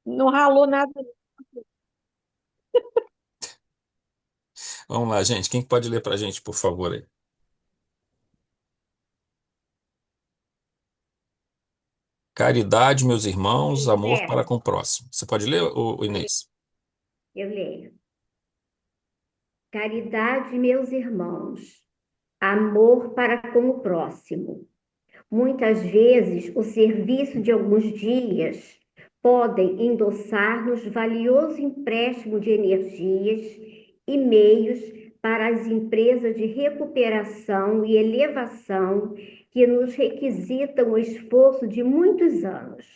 Não ralou nada. Vamos lá, gente. Quem que pode ler para a gente, por favor, aí? Caridade, meus irmãos, amor José, para com o próximo. Você pode ler, o Inês? eu leio. Caridade, meus irmãos, amor para com o próximo. Muitas vezes, o serviço de alguns dias podem endossar-nos valioso empréstimo de energias e meios para as empresas de recuperação e elevação que nos requisitam o esforço de muitos anos.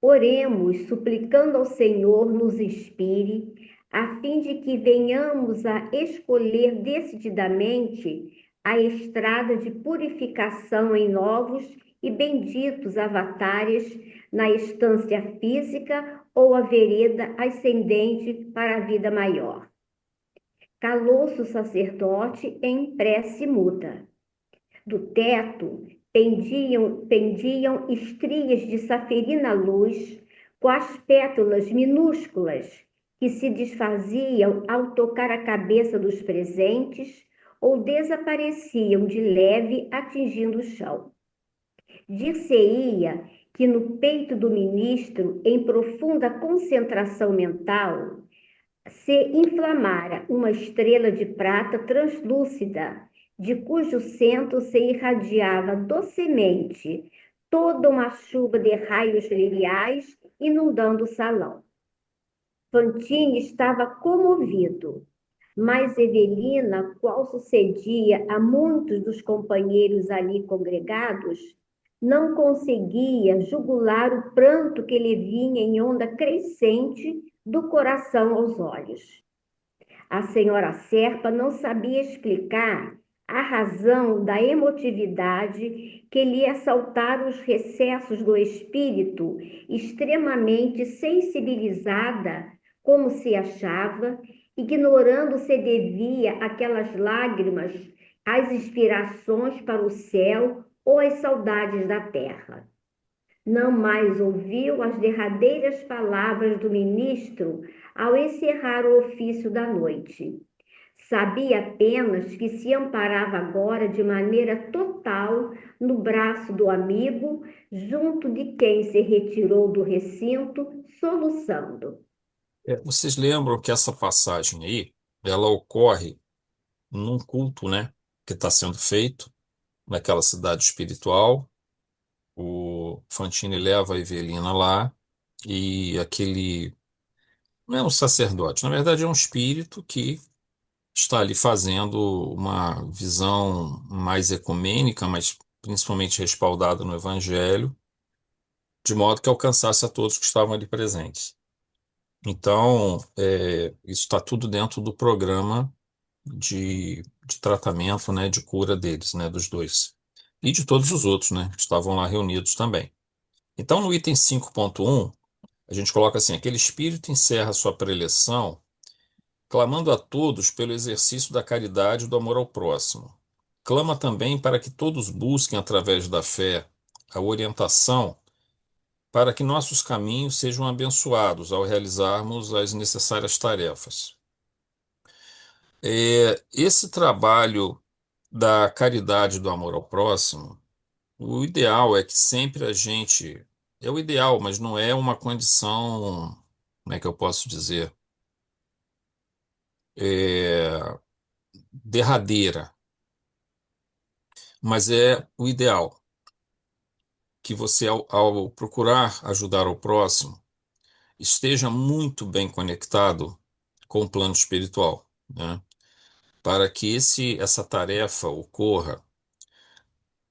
Oremos, suplicando ao Senhor nos inspire, a fim de que venhamos a escolher decididamente a estrada de purificação em novos e benditos avatares na estância física ou a vereda ascendente para a vida maior. Calou-se o sacerdote em prece muda. Do teto pendiam estrias de saferina luz, com as pétalas minúsculas que se desfaziam ao tocar a cabeça dos presentes ou desapareciam de leve atingindo o chão. Dir-se-ia que no peito do ministro, em profunda concentração mental, se inflamara uma estrela de prata translúcida, de cujo centro se irradiava docemente toda uma chuva de raios liliais inundando o salão. Fantine estava comovido, mas Evelina, qual sucedia a muitos dos companheiros ali congregados, não conseguia jugular o pranto que lhe vinha em onda crescente do coração aos olhos. A senhora Serpa não sabia explicar a razão da emotividade que lhe assaltara os recessos do espírito, extremamente sensibilizada, como se achava, ignorando se devia aquelas lágrimas às inspirações para o céu ou às saudades da terra. Não mais ouviu as derradeiras palavras do ministro ao encerrar o ofício da noite. Sabia apenas que se amparava agora de maneira total no braço do amigo, junto de quem se retirou do recinto, soluçando. Vocês lembram que essa passagem aí, ela ocorre num culto, né, que está sendo feito naquela cidade espiritual. O Fantini leva a Evelina lá e aquele não é um sacerdote, na verdade é um espírito que está ali fazendo uma visão mais ecumênica, mas principalmente respaldada no Evangelho, de modo que alcançasse a todos que estavam ali presentes. Então, isso está tudo dentro do programa de tratamento, né, de cura deles, né, dos dois. E de todos os outros, né, que estavam lá reunidos também. Então, no item 5.1, a gente coloca assim: aquele espírito encerra sua preleção clamando a todos pelo exercício da caridade e do amor ao próximo. Clama também para que todos busquem, através da fé, a orientação para que nossos caminhos sejam abençoados ao realizarmos as necessárias tarefas. Esse trabalho da caridade e do amor ao próximo, o ideal é que sempre a gente. É o ideal, mas não é uma condição, como é que eu posso dizer, é, derradeira, mas é o ideal que você, ao procurar ajudar o próximo, esteja muito bem conectado com o plano espiritual, né? Para que essa tarefa ocorra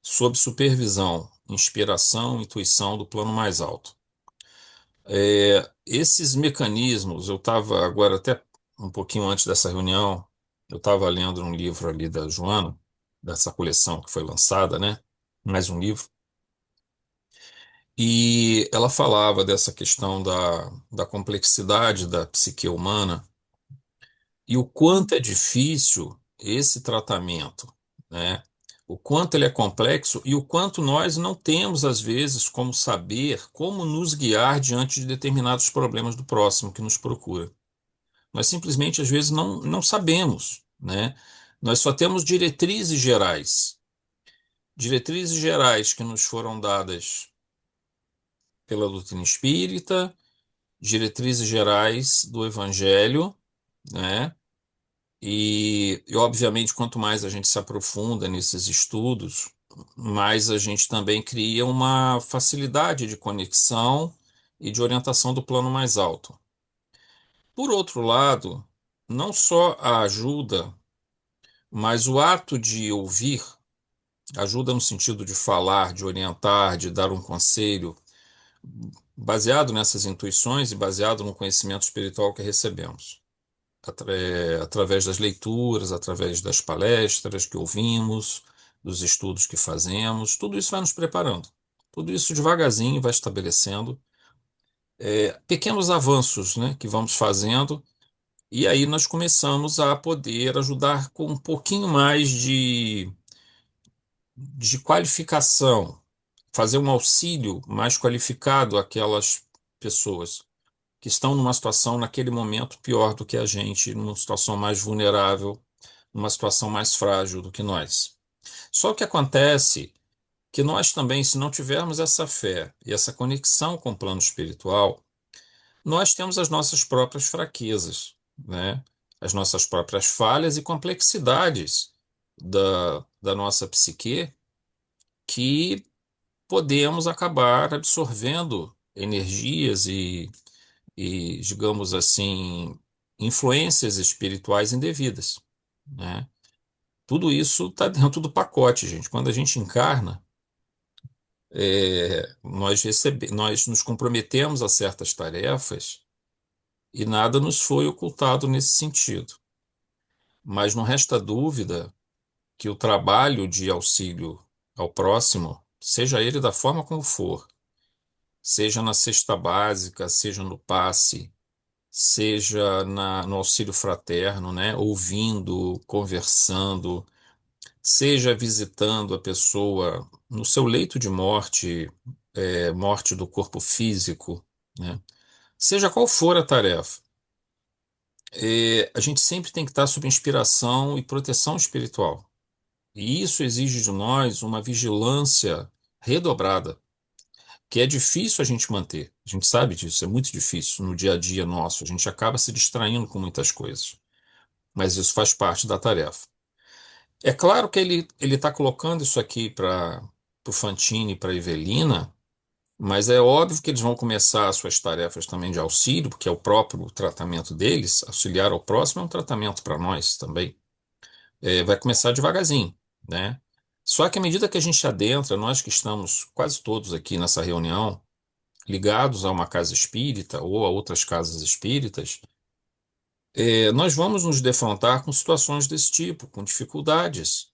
sob supervisão, inspiração, intuição do plano mais alto. Esses mecanismos, eu estava agora até um pouquinho antes dessa reunião, eu estava lendo um livro ali da Joana, dessa coleção que foi lançada, né? Mais um livro. E ela falava dessa questão da complexidade da psique humana e o quanto é difícil esse tratamento, né? o quanto ele é complexo e o quanto nós não temos, às vezes, como saber como nos guiar diante de determinados problemas do próximo que nos procura. Nós simplesmente, às vezes, não sabemos, né? Nós só temos diretrizes gerais que nos foram dadas pela doutrina espírita, diretrizes gerais do Evangelho, né? Obviamente, quanto mais a gente se aprofunda nesses estudos, mais a gente também cria uma facilidade de conexão e de orientação do plano mais alto. Por outro lado, não só a ajuda, mas o ato de ouvir, ajuda no sentido de falar, de orientar, de dar um conselho, baseado nessas intuições e baseado no conhecimento espiritual que recebemos. Através das leituras, através das palestras que ouvimos, dos estudos que fazemos, tudo isso vai nos preparando. Tudo isso devagarzinho vai estabelecendo pequenos avanços, né, que vamos fazendo, e aí nós começamos a poder ajudar com um pouquinho mais de qualificação, fazer um auxílio mais qualificado àquelas pessoas que estão numa situação, naquele momento, pior do que a gente, numa situação mais vulnerável, numa situação mais frágil do que nós. Só que acontece que nós também, se não tivermos essa fé e essa conexão com o plano espiritual, nós temos as nossas próprias fraquezas, né? As nossas próprias falhas e complexidades da nossa psique que podemos acabar absorvendo energias digamos assim, influências espirituais indevidas, né? Tudo isso está dentro do pacote, gente. Quando a gente encarna, nós nos comprometemos a certas tarefas e nada nos foi ocultado nesse sentido. Mas não resta dúvida que o trabalho de auxílio ao próximo, seja ele da forma como for, seja na cesta básica, seja no passe, seja no auxílio fraterno, né? Ouvindo, conversando, seja visitando a pessoa no seu leito de morte, morte do corpo físico, né? Seja qual for a tarefa, a gente sempre tem que estar sob inspiração e proteção espiritual. E isso exige de nós uma vigilância redobrada, que é difícil a gente manter. A gente sabe disso, é muito difícil no dia a dia nosso. A gente acaba se distraindo com muitas coisas, mas isso faz parte da tarefa. É claro que ele está colocando isso aqui para o Fantini e para a Evelina, mas é óbvio que eles vão começar as suas tarefas também de auxílio, porque é o próprio tratamento deles. Auxiliar ao próximo é um tratamento para nós também. Vai começar devagarzinho, né? Só que à medida que a gente adentra, nós que estamos quase todos aqui nessa reunião, ligados a uma casa espírita ou a outras casas espíritas, nós vamos nos defrontar com situações desse tipo, com dificuldades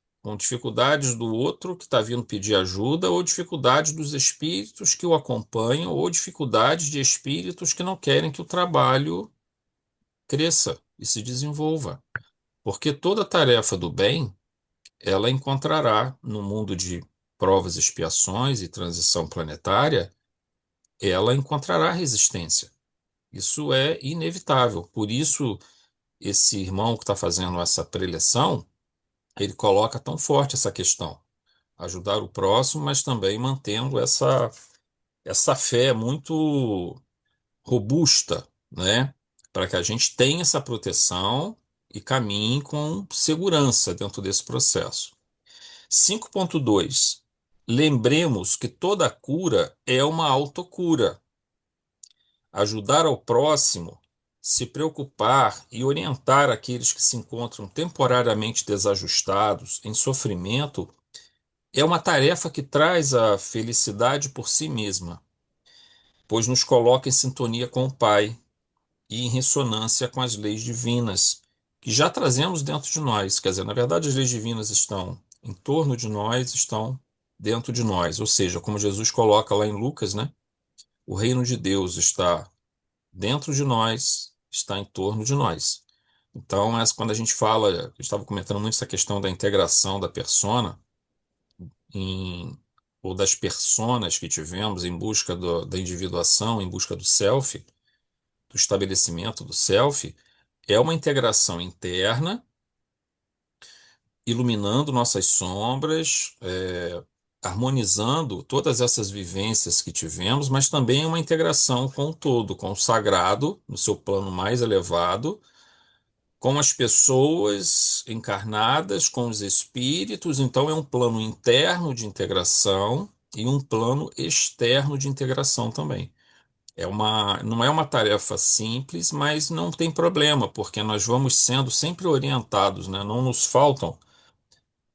do outro que está vindo pedir ajuda, ou dificuldades dos espíritos que o acompanham, ou dificuldades de espíritos que não querem que o trabalho cresça e se desenvolva. Porque toda tarefa do bem, ela encontrará no mundo de provas, expiações e transição planetária, ela encontrará resistência. Isso é inevitável. Por isso, esse irmão que está fazendo essa preleção, ele coloca tão forte essa questão. Ajudar o próximo, mas também mantendo essa fé muito robusta, né? Para que a gente tenha essa proteção e caminhe com segurança dentro desse processo. 5.2. Lembremos que toda cura é uma autocura. Ajudar ao próximo, se preocupar e orientar aqueles que se encontram temporariamente desajustados, em sofrimento, é uma tarefa que traz a felicidade por si mesma, pois nos coloca em sintonia com o Pai e em ressonância com as leis divinas, que já trazemos dentro de nós. Quer dizer, na verdade, as leis divinas estão em torno de nós, estão dentro de nós. Ou seja, como Jesus coloca lá em Lucas, né? O reino de Deus está dentro de nós, está em torno de nós. Então, quando a gente fala, eu estava comentando muito essa questão da integração da persona, em, ou das personas que tivemos em busca da individuação, em busca do self, do estabelecimento do self, é uma integração interna, iluminando nossas sombras, harmonizando todas essas vivências que tivemos, mas também uma integração com o todo, com o sagrado, no seu plano mais elevado, com as pessoas encarnadas, com os espíritos. Então, é um plano interno de integração e um plano externo de integração também. Não é uma tarefa simples, mas não tem problema, porque nós vamos sendo sempre orientados, né? Não nos faltam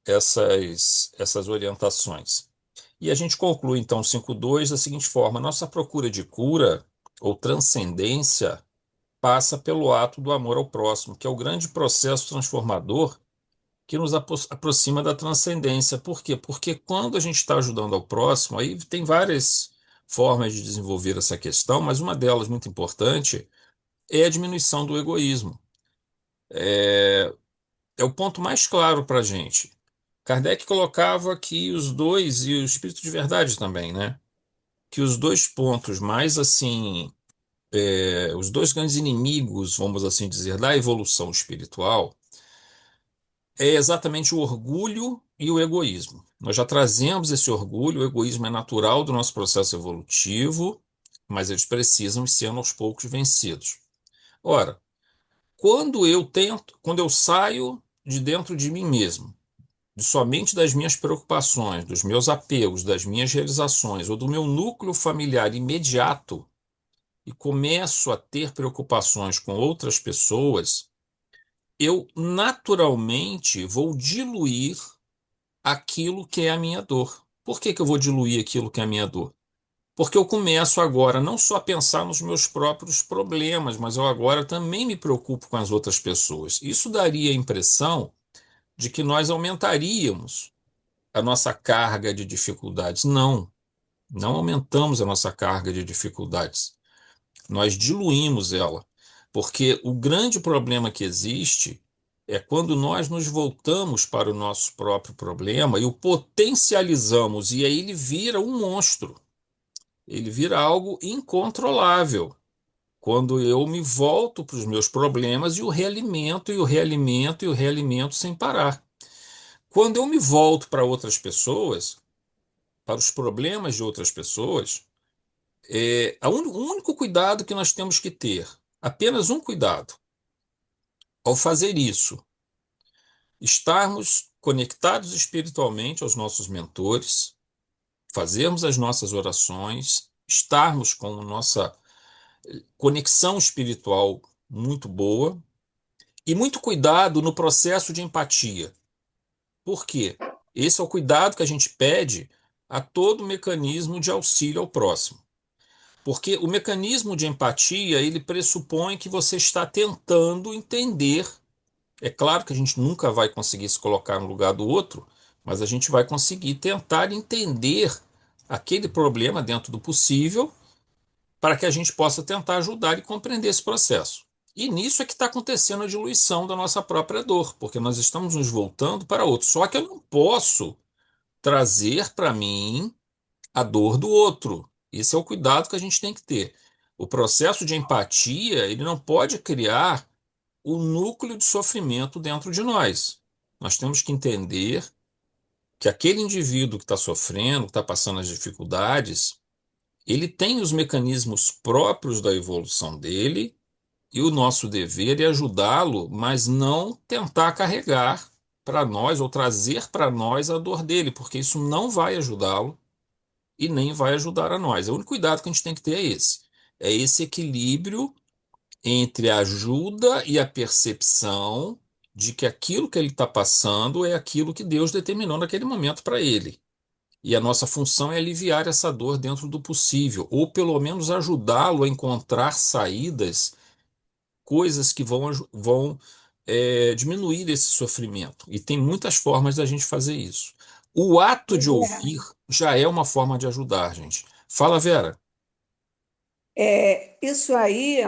essas orientações. E a gente conclui, então, o 5.2 da seguinte forma: nossa procura de cura ou transcendência passa pelo ato do amor ao próximo, que é o grande processo transformador que nos aproxima da transcendência. Por quê? Porque quando a gente está ajudando ao próximo, aí tem várias formas de desenvolver essa questão, mas uma delas muito importante é a diminuição do egoísmo. É o ponto mais claro para a gente. Kardec colocava que os dois, e o Espírito de Verdade também, né? Que os dois pontos mais assim, os dois grandes inimigos, vamos assim dizer, da evolução espiritual é exatamente o orgulho e o egoísmo. Nós já trazemos esse orgulho, o egoísmo é natural do nosso processo evolutivo, mas eles precisam ir sendo aos poucos vencidos. Ora, quando eu saio de dentro de mim mesmo, de somente das minhas preocupações, dos meus apegos, das minhas realizações ou do meu núcleo familiar imediato e começo a ter preocupações com outras pessoas, eu naturalmente vou diluir aquilo que é a minha dor. Por que que eu vou diluir aquilo que é a minha dor? Porque eu começo agora não só a pensar nos meus próprios problemas, mas eu agora também me preocupo com as outras pessoas. Isso daria a impressão de que nós aumentaríamos a nossa carga de dificuldades. Não, não aumentamos a nossa carga de dificuldades. Nós diluímos ela. Porque o grande problema que existe é quando nós nos voltamos para o nosso próprio problema e o potencializamos, e aí ele vira um monstro. Ele vira algo incontrolável. Quando eu me volto para os meus problemas e o realimento, e o realimento, e o realimento sem parar. Quando eu me volto para outras pessoas, para os problemas de outras pessoas, o único cuidado que nós temos que ter, apenas um cuidado, ao fazer isso, estarmos conectados espiritualmente aos nossos mentores, fazermos as nossas orações, estarmos com nossa conexão espiritual muito boa e muito cuidado no processo de empatia. Por quê? Esse é o cuidado que a gente pede a todo mecanismo de auxílio ao próximo. Porque o mecanismo de empatia, ele pressupõe que você está tentando entender. É claro que a gente nunca vai conseguir se colocar no lugar do outro, mas a gente vai conseguir tentar entender aquele problema dentro do possível para que a gente possa tentar ajudar e compreender esse processo. E nisso é que está acontecendo a diluição da nossa própria dor, porque nós estamos nos voltando para outro. Só que eu não posso trazer para mim a dor do outro. Esse é o cuidado que a gente tem que ter. O processo de empatia, ele não pode criar o núcleo de sofrimento dentro de nós. Nós temos que entender que aquele indivíduo que está sofrendo, que está passando as dificuldades, ele tem os mecanismos próprios da evolução dele, e o nosso dever é ajudá-lo, mas não tentar carregar para nós ou trazer para nós a dor dele, porque isso não vai ajudá-lo e nem vai ajudar a nós. O único cuidado que a gente tem que ter é esse. É esse equilíbrio entre a ajuda e a percepção de que aquilo que ele está passando é aquilo que Deus determinou naquele momento para ele. E a nossa função é aliviar essa dor dentro do possível, ou pelo menos ajudá-lo a encontrar saídas, coisas que diminuir esse sofrimento. E tem muitas formas da gente fazer isso. O ato de ouvir já é uma forma de ajudar, gente. Fala, Vera. Isso aí,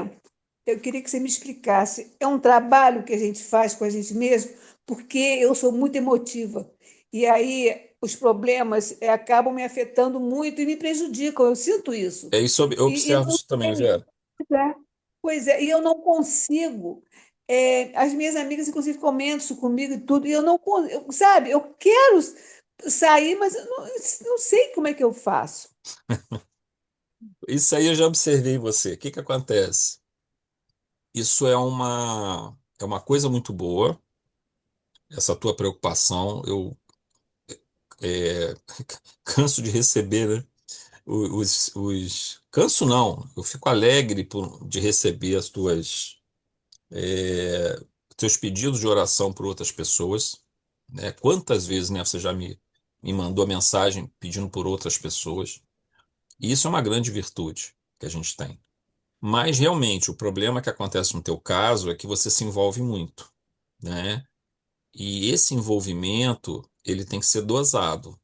eu queria que você me explicasse. É um trabalho que a gente faz com a gente mesmo, porque eu sou muito emotiva. E aí os problemas acabam me afetando muito e me prejudicam. Eu sinto isso. É isso, eu E observo não isso também, sei. Vera. Pois é, e eu não consigo. As minhas amigas, inclusive, comentam isso comigo e tudo, e eu não, sabe, eu quero sair, mas eu não sei como é que eu faço. Isso aí eu já observei em você. O que que acontece? Isso é uma coisa muito boa, essa tua preocupação. Eu é, canso de receber, né? Canso não, eu fico alegre de receber as teus pedidos de oração por outras pessoas, né? Quantas vezes, né, você já me mandou mensagem pedindo por outras pessoas. E isso é uma grande virtude que a gente tem. Mas realmente o problema que acontece no teu caso é que você se envolve muito, né? E esse envolvimento, ele tem que ser dosado.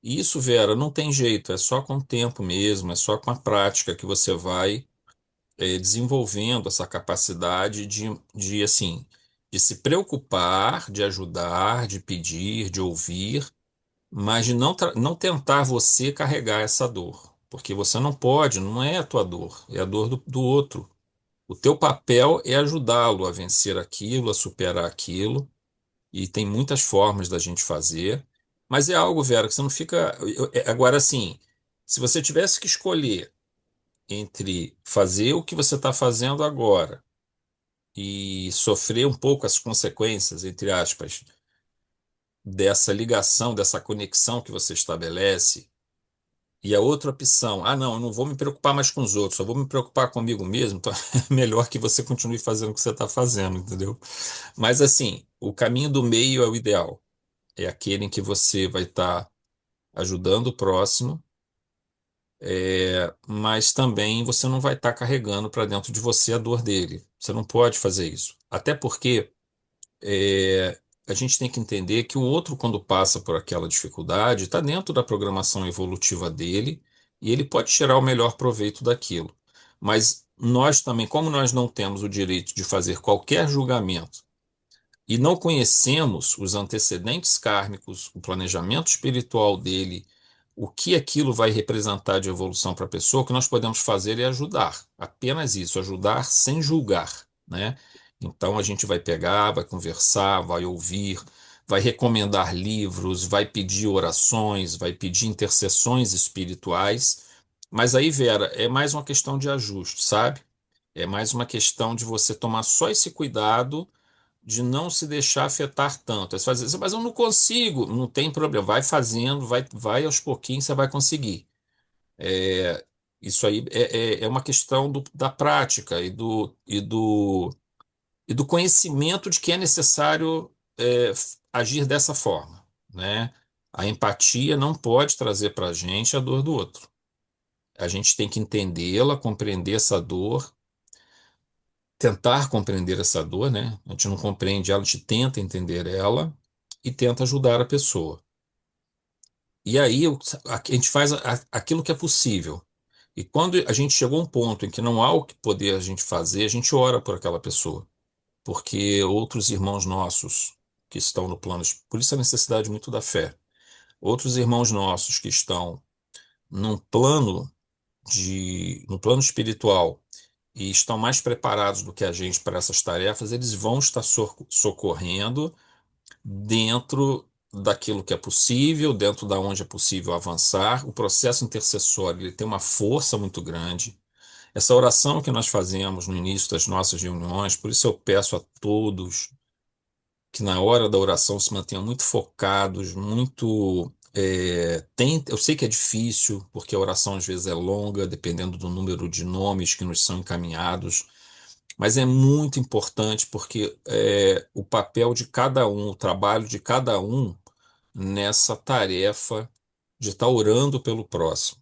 E isso, Vera, não tem jeito, é só com o tempo mesmo, é só com a prática que você vai desenvolvendo essa capacidade de, assim, de se preocupar, de ajudar, de pedir, de ouvir, mas de não tentar você carregar essa dor. Porque você não pode, não é a tua dor, é a dor do outro. O teu papel é ajudá-lo a vencer aquilo, a superar aquilo, e tem muitas formas da gente fazer, mas é algo, Vera, que você não fica. Agora, assim, se você tivesse que escolher entre fazer o que você está fazendo agora e sofrer um pouco as consequências, entre aspas, dessa ligação, dessa conexão que você estabelece, e a outra opção, ah, não, eu não vou me preocupar mais com os outros, só vou me preocupar comigo mesmo, então é melhor que você continue fazendo o que você está fazendo, entendeu? Mas assim, o caminho do meio é o ideal. É aquele em que você vai estar ajudando o próximo, mas também você não vai estar carregando para dentro de você a dor dele. Você não pode fazer isso. Até porque a gente tem que entender que o outro, quando passa por aquela dificuldade, está dentro da programação evolutiva dele e ele pode tirar o melhor proveito daquilo. Mas nós também, como nós não temos o direito de fazer qualquer julgamento e não conhecemos os antecedentes kármicos, o planejamento espiritual dele, o que aquilo vai representar de evolução para a pessoa, o que nós podemos fazer é ajudar, apenas isso, ajudar sem julgar, né? Então a gente vai pegar, vai conversar, vai ouvir, vai recomendar livros, vai pedir orações, vai pedir intercessões espirituais, mas aí, Vera, é mais uma questão de ajuste, sabe? É mais uma questão de você tomar só esse cuidado de não se deixar afetar tanto. É fazer, mas eu não consigo, não tem problema, vai fazendo, vai aos pouquinhos, você vai conseguir. É, isso aí é uma questão da prática e do conhecimento de que é necessário agir dessa forma, né? A empatia não pode trazer para a gente a dor do outro. A gente tem que entendê-la, compreender essa dor, tentar compreender essa dor, né? A gente não compreende ela, a gente tenta entender ela e tenta ajudar a pessoa. E aí a gente faz aquilo que é possível. E quando a gente chegou a um ponto em que não há o que poder a gente fazer, a gente ora por aquela pessoa. Porque outros irmãos nossos que estão no plano, por isso a necessidade muito da fé. Outros irmãos nossos que estão num plano no plano espiritual e estão mais preparados do que a gente para essas tarefas, eles vão estar socorrendo dentro daquilo que é possível, dentro da onde é possível avançar. O processo intercessório ele tem uma força muito grande. Essa oração que nós fazemos no início das nossas reuniões, por isso eu peço a todos que na hora da oração se mantenham muito focados, muito. Eu sei que é difícil, porque a oração às vezes é longa, dependendo do número de nomes que nos são encaminhados, mas é muito importante porque o papel de cada um, o trabalho de cada um nessa tarefa de estar orando pelo próximo.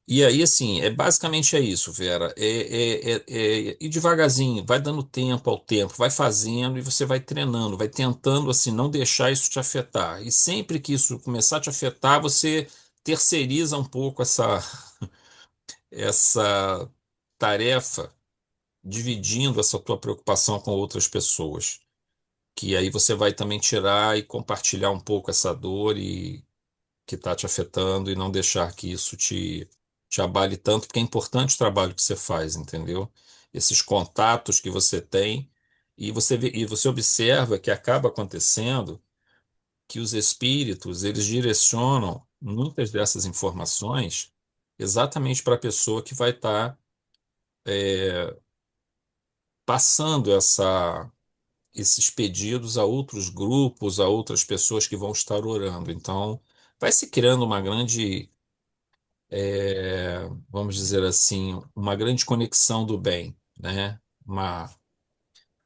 E aí, assim, basicamente é isso, Vera. Ir devagarzinho, vai dando tempo ao tempo, vai fazendo e você vai treinando, vai tentando, assim, não deixar isso te afetar. E sempre que isso começar a te afetar, você terceiriza um pouco essa tarefa, dividindo essa tua preocupação com outras pessoas. que aí você vai também tirar e compartilhar um pouco essa dor e que está te afetando e não deixar que isso te abale tanto, porque é importante o trabalho que você faz, entendeu? Esses contatos que você tem e você observa que acaba acontecendo que os espíritos, eles direcionam muitas dessas informações exatamente para a pessoa que vai estar passando esses pedidos a outros grupos, a outras pessoas que vão estar orando. Então, vai se criando uma grande, vamos dizer assim, uma grande conexão do bem, né?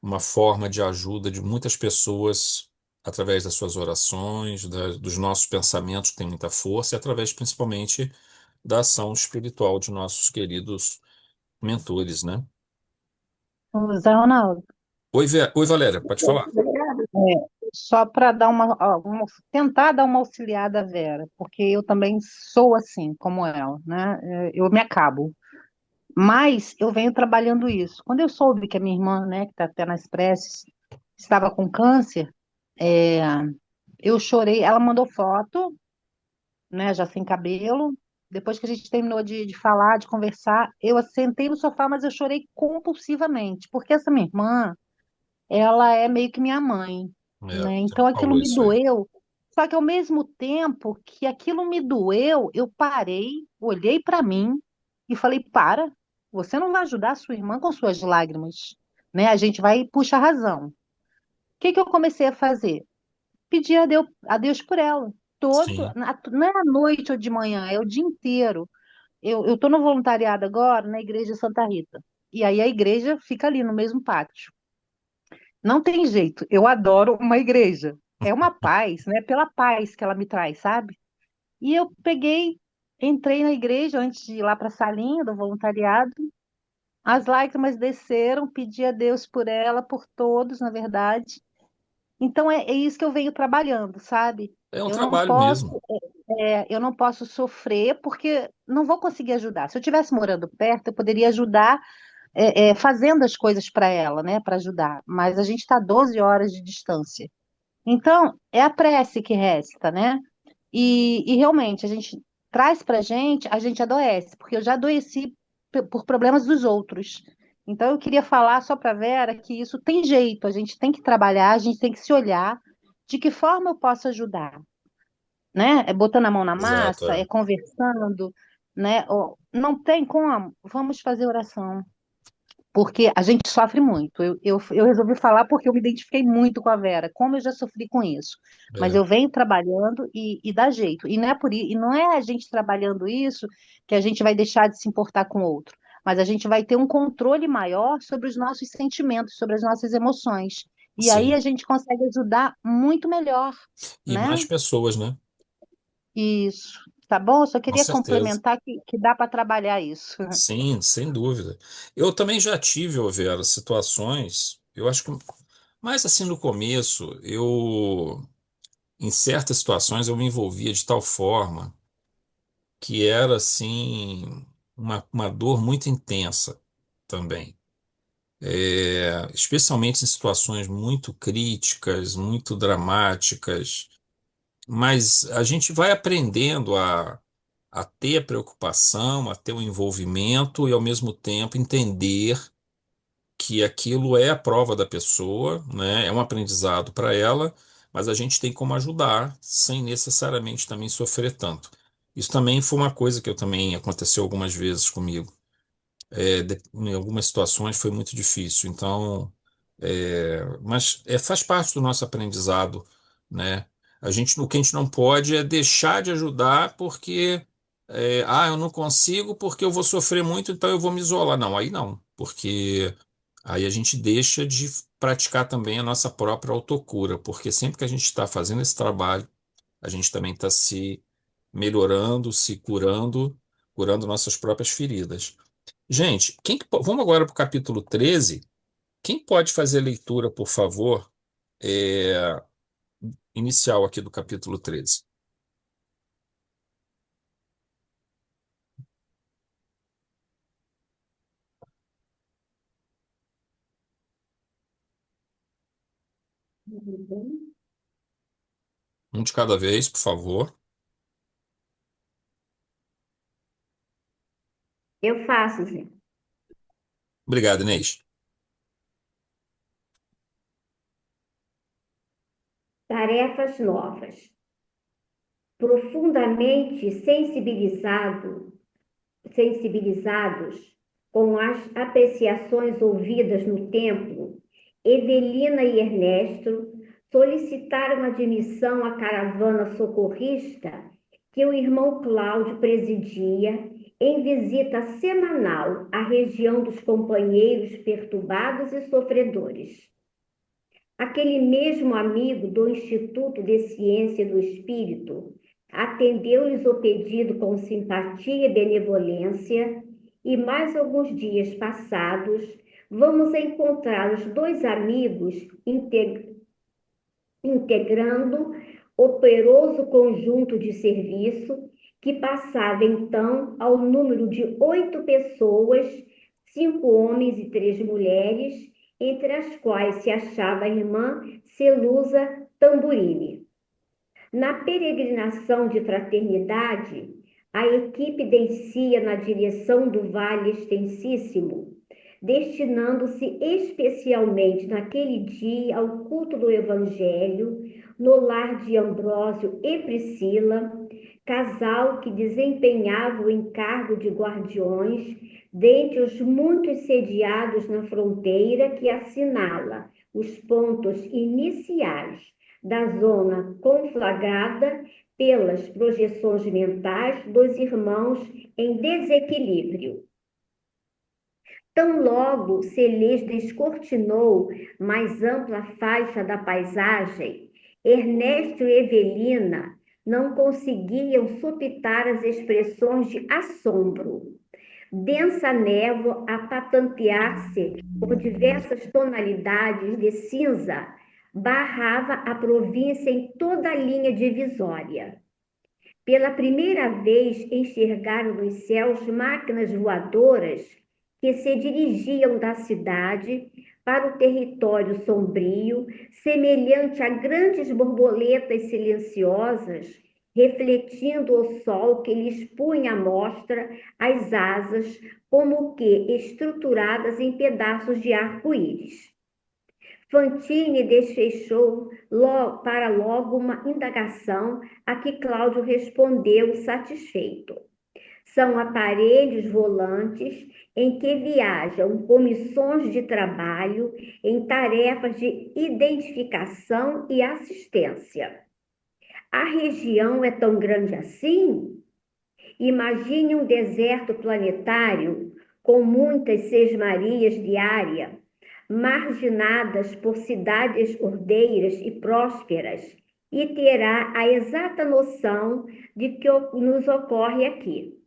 Uma forma de ajuda de muitas pessoas através das suas orações, dos nossos pensamentos que têm muita força, e através principalmente da ação espiritual de nossos queridos mentores, né? Ô, Zé Ronaldo, Oi, Valéria, pode falar. só para dar tentar dar uma auxiliada à Vera, porque eu também sou assim, como ela, né? Eu me acabo. Mas eu venho trabalhando isso. Quando eu soube que a minha irmã, né, que está até nas preces, estava com câncer, é, eu chorei. Ela mandou foto, né, já sem cabelo. Depois que a gente terminou de falar, de conversar, eu sentei no sofá, mas eu chorei compulsivamente, porque essa minha irmã, ela é meio que minha mãe, É, né? você Então me aquilo falou me isso aí. doeu. Só que ao mesmo tempo que aquilo me doeu, eu parei, olhei para mim e falei: para, você não vai ajudar a sua irmã com suas lágrimas, né? A gente vai puxar a razão. O que que eu comecei a fazer? Pedir a Deus por ela. Sim. Não é à noite ou de manhã, é o dia inteiro. Eu estou no voluntariado agora na igreja Santa Rita. E aí a igreja fica ali no mesmo pátio. Não tem jeito, eu adoro uma igreja. É uma paz, né? Pela paz que ela me traz, sabe? E eu peguei, entrei na igreja antes de ir lá para a salinha do voluntariado. As lágrimas desceram, pedi a Deus por ela, por todos, na verdade. Então é isso que eu venho trabalhando, sabe? É um Eu não trabalho posso, mesmo. eu não posso sofrer porque não vou conseguir ajudar. Se eu estivesse morando perto, eu poderia ajudar fazendo as coisas para ela, né? Para ajudar. Mas a gente está 12 horas de distância. Então, é a prece que resta, né? E realmente, a gente traz para a gente adoece, porque eu já adoeci por problemas dos outros. Então, eu queria falar só para Vera que isso tem jeito, a gente tem que trabalhar, a gente tem que se olhar de que forma eu posso ajudar, né? É botando a mão na Exato, massa, é. é conversando, né? Ó, não tem como, vamos fazer oração porque a gente sofre muito. Eu resolvi falar porque eu me identifiquei muito com a Vera, como eu já sofri com isso. Mas É. eu venho trabalhando e dá jeito. E não é e não é a gente trabalhando isso que a gente vai deixar de se importar com o outro, mas a gente vai ter um controle maior sobre os nossos sentimentos, sobre as nossas emoções. E aí Sim. a gente consegue ajudar muito melhor, E mais né? pessoas, né? Isso. Tá bom? Eu só Com queria certeza. complementar que dá para trabalhar isso. Sim, sem dúvida. Eu também já tive, ô Vera, situações, eu acho que mais assim no começo, em certas situações, eu me envolvia de tal forma que era assim, uma dor muito intensa também. Especialmente em situações muito críticas, muito dramáticas. Mas a gente vai aprendendo a ter a preocupação, a ter o envolvimento e, ao mesmo tempo, entender que aquilo é a prova da pessoa, né? É um aprendizado para ela, mas a gente tem como ajudar sem necessariamente também sofrer tanto. Isso também foi uma coisa que eu também aconteceu algumas vezes comigo. Em algumas situações foi muito difícil. Então, mas faz parte do nosso aprendizado, né? O que a gente não pode é deixar de ajudar porque eu não consigo porque eu vou sofrer muito, então eu vou me isolar. Não, aí não, porque aí a gente deixa de praticar também a nossa própria autocura, porque sempre que a gente está fazendo esse trabalho, a gente também está se melhorando, se curando, curando nossas próprias feridas. Gente, vamos agora para o capítulo 13. Quem pode fazer a leitura, por favor, é, inicial aqui do capítulo 13? Um de cada vez, por favor. Eu faço, Zé. Obrigado, Inês. Tarefas novas. Profundamente sensibilizados com as apreciações ouvidas no templo, Evelina e Ernesto solicitaram admissão à caravana socorrista que o irmão Cláudio presidia em visita semanal à região dos companheiros perturbados e sofredores. Aquele mesmo amigo do Instituto de Ciência do Espírito atendeu-lhes o pedido com simpatia e benevolência, e mais alguns dias passados, vamos encontrar os dois amigos integrando operoso conjunto de serviço que passava então ao número de 8 pessoas, 5 homens e 3 mulheres, entre as quais se achava a irmã Celusa Tamburini. Na peregrinação de fraternidade, a equipe descia na direção do Vale Extensíssimo, destinando-se especialmente naquele dia ao culto do Evangelho, no lar de Ambrósio e Priscila, casal que desempenhava o encargo de guardiões dentre os muitos sediados na fronteira que assinala os pontos iniciais da zona conflagrada pelas projeções mentais dos irmãos em desequilíbrio. Tão logo se lhes descortinou mais ampla faixa da paisagem, Ernesto e Evelina não conseguiam sopitar as expressões de assombro. Densa névoa a patentear-se por diversas tonalidades de cinza barrava a província em toda a linha divisória. Pela primeira vez enxergaram nos céus máquinas voadoras que se dirigiam da cidade para o território sombrio, semelhante a grandes borboletas silenciosas, refletindo o sol que lhes punha à mostra as asas, como que estruturadas em pedaços de arco-íris. Fantine desfechou para logo uma indagação a que Cláudio respondeu satisfeito. São aparelhos volantes em que viajam comissões de trabalho em tarefas de identificação e assistência. A região é tão grande assim? Imagine um deserto planetário com muitas sesmarias de área, marginadas por cidades ordeiras e prósperas, e terá a exata noção de que nos ocorre aqui.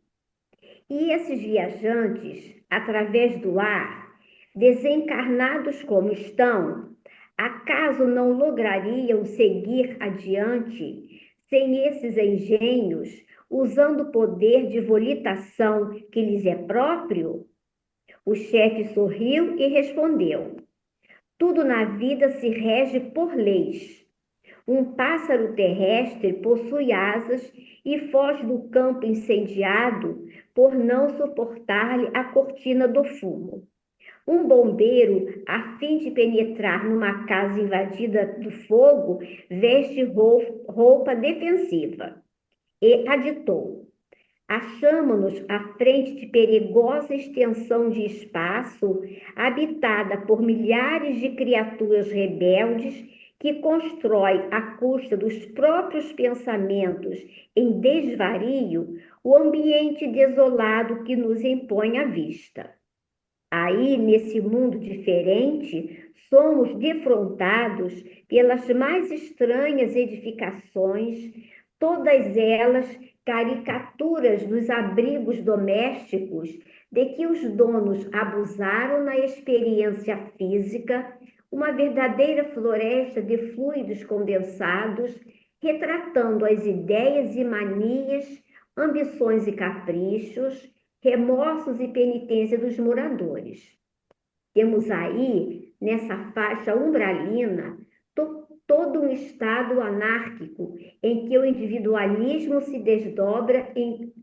E esses viajantes, através do ar, desencarnados como estão, acaso não lograriam seguir adiante sem esses engenhos, usando o poder de volitação que lhes é próprio? O chefe sorriu e respondeu: tudo na vida se rege por leis. Um pássaro terrestre possui asas e foge do campo incendiado por não suportar-lhe a cortina do fumo. Um bombeiro, a fim de penetrar numa casa invadida do fogo, veste roupa defensiva. E aditou: achamo-nos à frente de perigosa extensão de espaço, habitada por milhares de criaturas rebeldes que constroem à custa dos próprios pensamentos em desvario o ambiente desolado que nos impõe à vista. Aí, nesse mundo diferente, somos defrontados pelas mais estranhas edificações, todas elas caricaturas dos abrigos domésticos de que os donos abusaram na experiência física, uma verdadeira floresta de fluidos condensados, retratando as ideias e manias, ambições e caprichos, remorsos e penitência dos moradores. Temos aí, nessa faixa umbralina, todo um estado anárquico em que o individualismo se desdobra em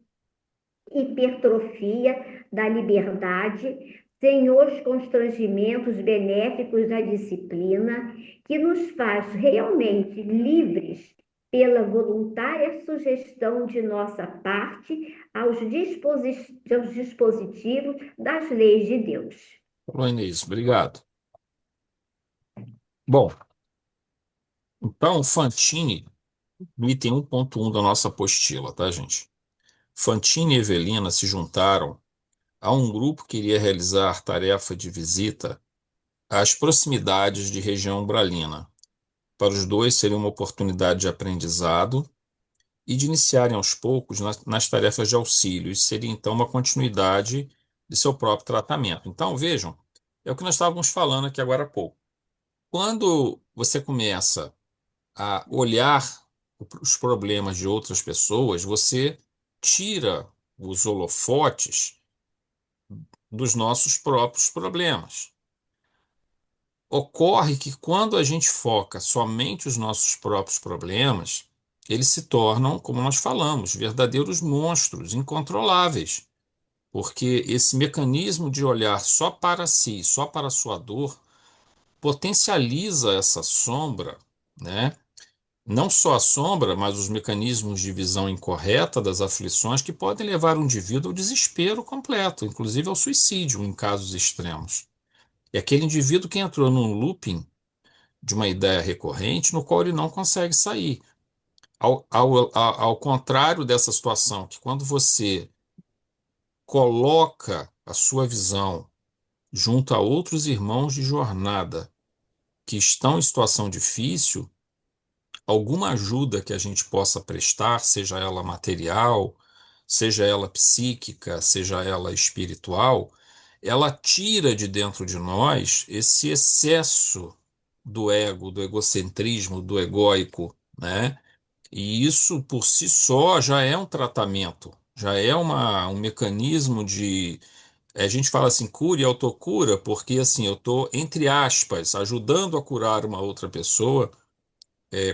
hipertrofia da liberdade, sem os constrangimentos benéficos da disciplina, que nos faz realmente livres pela voluntária sugestão de nossa parte aos dispositivos das leis de Deus. Falou, Inês, obrigado. Bom, então, Fantini, no item 1.1 da nossa apostila, tá, gente? Fantini e Evelina se juntaram a um grupo que iria realizar tarefa de visita às proximidades de região umbralina. Para os dois seria uma oportunidade de aprendizado e de iniciarem aos poucos nas tarefas de auxílio. Isso seria então uma continuidade de seu próprio tratamento. Então, vejam, é o que nós estávamos falando aqui agora há pouco. Quando você começa a olhar os problemas de outras pessoas, você tira os holofotes dos nossos próprios problemas. Ocorre que quando a gente foca somente os nossos próprios problemas, eles se tornam, como nós falamos, verdadeiros monstros incontroláveis, porque esse mecanismo de olhar só para si, só para a sua dor, potencializa essa sombra, né? Não só a sombra, mas os mecanismos de visão incorreta das aflições que podem levar o indivíduo ao desespero completo, inclusive ao suicídio em casos extremos. É aquele indivíduo que entrou num looping de uma ideia recorrente no qual ele não consegue sair. Ao contrário dessa situação, que quando você coloca a sua visão junto a outros irmãos de jornada que estão em situação difícil, alguma ajuda que a gente possa prestar, seja ela material, seja ela psíquica, seja ela espiritual, ela tira de dentro de nós esse excesso do ego, do egocentrismo, do egóico, né? E isso por si só já é um tratamento, já é um mecanismo de. A gente fala assim, cura e autocura, porque assim, eu estou, entre aspas, ajudando a curar uma outra pessoa.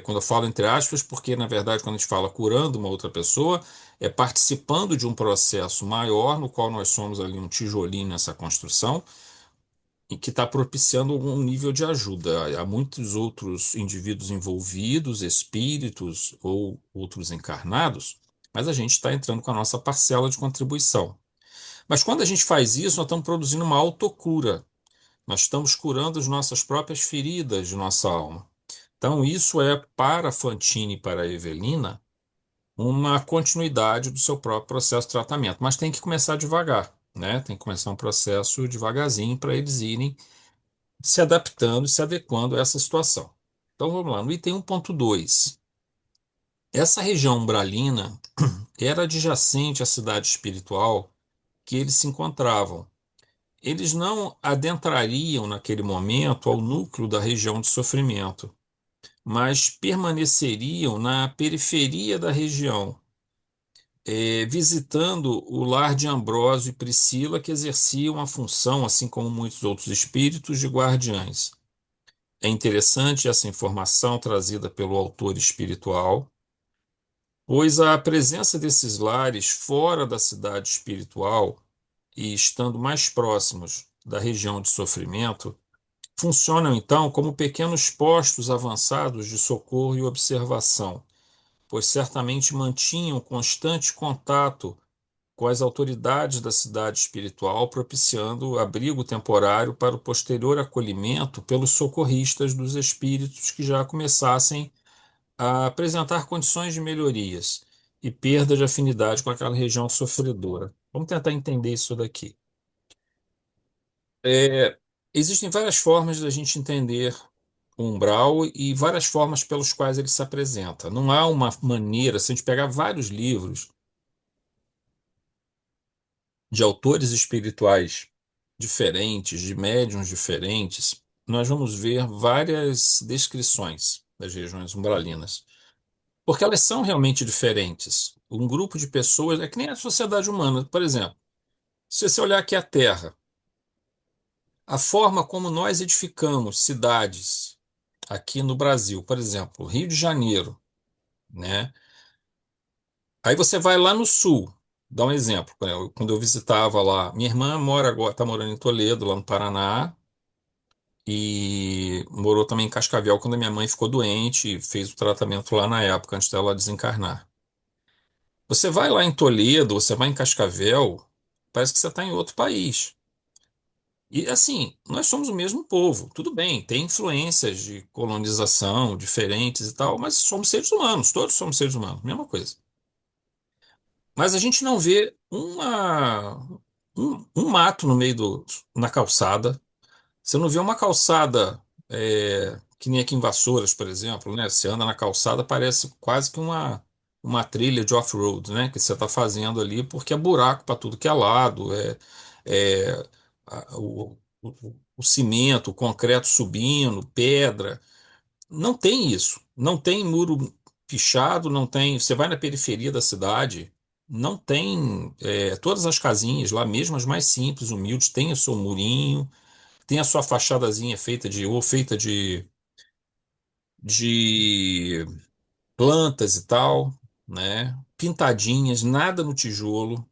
Quando eu falo entre aspas, porque na verdade, quando a gente fala curando uma outra pessoa, é participando de um processo maior, no qual nós somos ali um tijolinho nessa construção, e que está propiciando algum nível de ajuda. Há muitos outros indivíduos envolvidos, espíritos ou outros encarnados, mas a gente está entrando com a nossa parcela de contribuição. Mas quando a gente faz isso, nós estamos produzindo uma autocura. Nós estamos curando as nossas próprias feridas de nossa alma. Então, isso é para a Fantine e para a Evelina uma continuidade do seu próprio processo de tratamento, mas tem que começar devagar, né? Tem que começar um processo devagarzinho para eles irem se adaptando e se adequando a essa situação. Então vamos lá, no item 1.2. Essa região umbralina era adjacente à cidade espiritual que eles se encontravam. Eles não adentrariam naquele momento ao núcleo da região de sofrimento, mas permaneceriam na periferia da região, visitando o lar de Ambrósio e Priscila, que exerciam a função, assim como muitos outros espíritos, de guardiães. É interessante essa informação trazida pelo autor espiritual, pois a presença desses lares fora da cidade espiritual e estando mais próximos da região de sofrimento, funcionam então como pequenos postos avançados de socorro e observação, pois certamente mantinham constante contato com as autoridades da cidade espiritual, propiciando abrigo temporário para o posterior acolhimento pelos socorristas dos espíritos que já começassem a apresentar condições de melhorias e perda de afinidade com aquela região sofredora. Vamos tentar entender isso daqui. É, existem várias formas da gente entender o umbral e várias formas pelas quais ele se apresenta. Não há uma maneira, se a gente pegar vários livros de autores espirituais diferentes, de médiuns diferentes, nós vamos ver várias descrições das regiões umbralinas, porque elas são realmente diferentes. Um grupo de pessoas é que nem a sociedade humana, por exemplo. Se você olhar aqui a Terra, a forma como nós edificamos cidades, aqui no Brasil, por exemplo, Rio de Janeiro, né? Aí você vai lá no sul, dá um exemplo. Quando eu visitava lá, minha irmã mora agora, está morando em Toledo, lá no Paraná, e morou também em Cascavel quando a minha mãe ficou doente e fez o tratamento lá na época, antes dela desencarnar. Você vai lá em Toledo, você vai em Cascavel, parece que você está em outro país. E assim, nós somos o mesmo povo, tudo bem, tem influências de colonização diferentes e tal, mas somos seres humanos, todos somos seres humanos, mesma coisa. Mas a gente não vê um mato no meio na calçada. Você não vê uma calçada que nem aqui em Vassouras, por exemplo, né? Você anda na calçada, parece quase que uma trilha de off-road, né? Que você está fazendo ali, porque é buraco para tudo que é lado, o cimento, o concreto subindo, pedra. Não tem isso. Não tem muro pichado, não tem. Você vai na periferia da cidade, não tem. Todas as casinhas lá, mesmo as mais simples, humildes, tem o seu murinho, tem a sua fachadazinha feita de plantas e tal, né? Pintadinhas, nada no tijolo.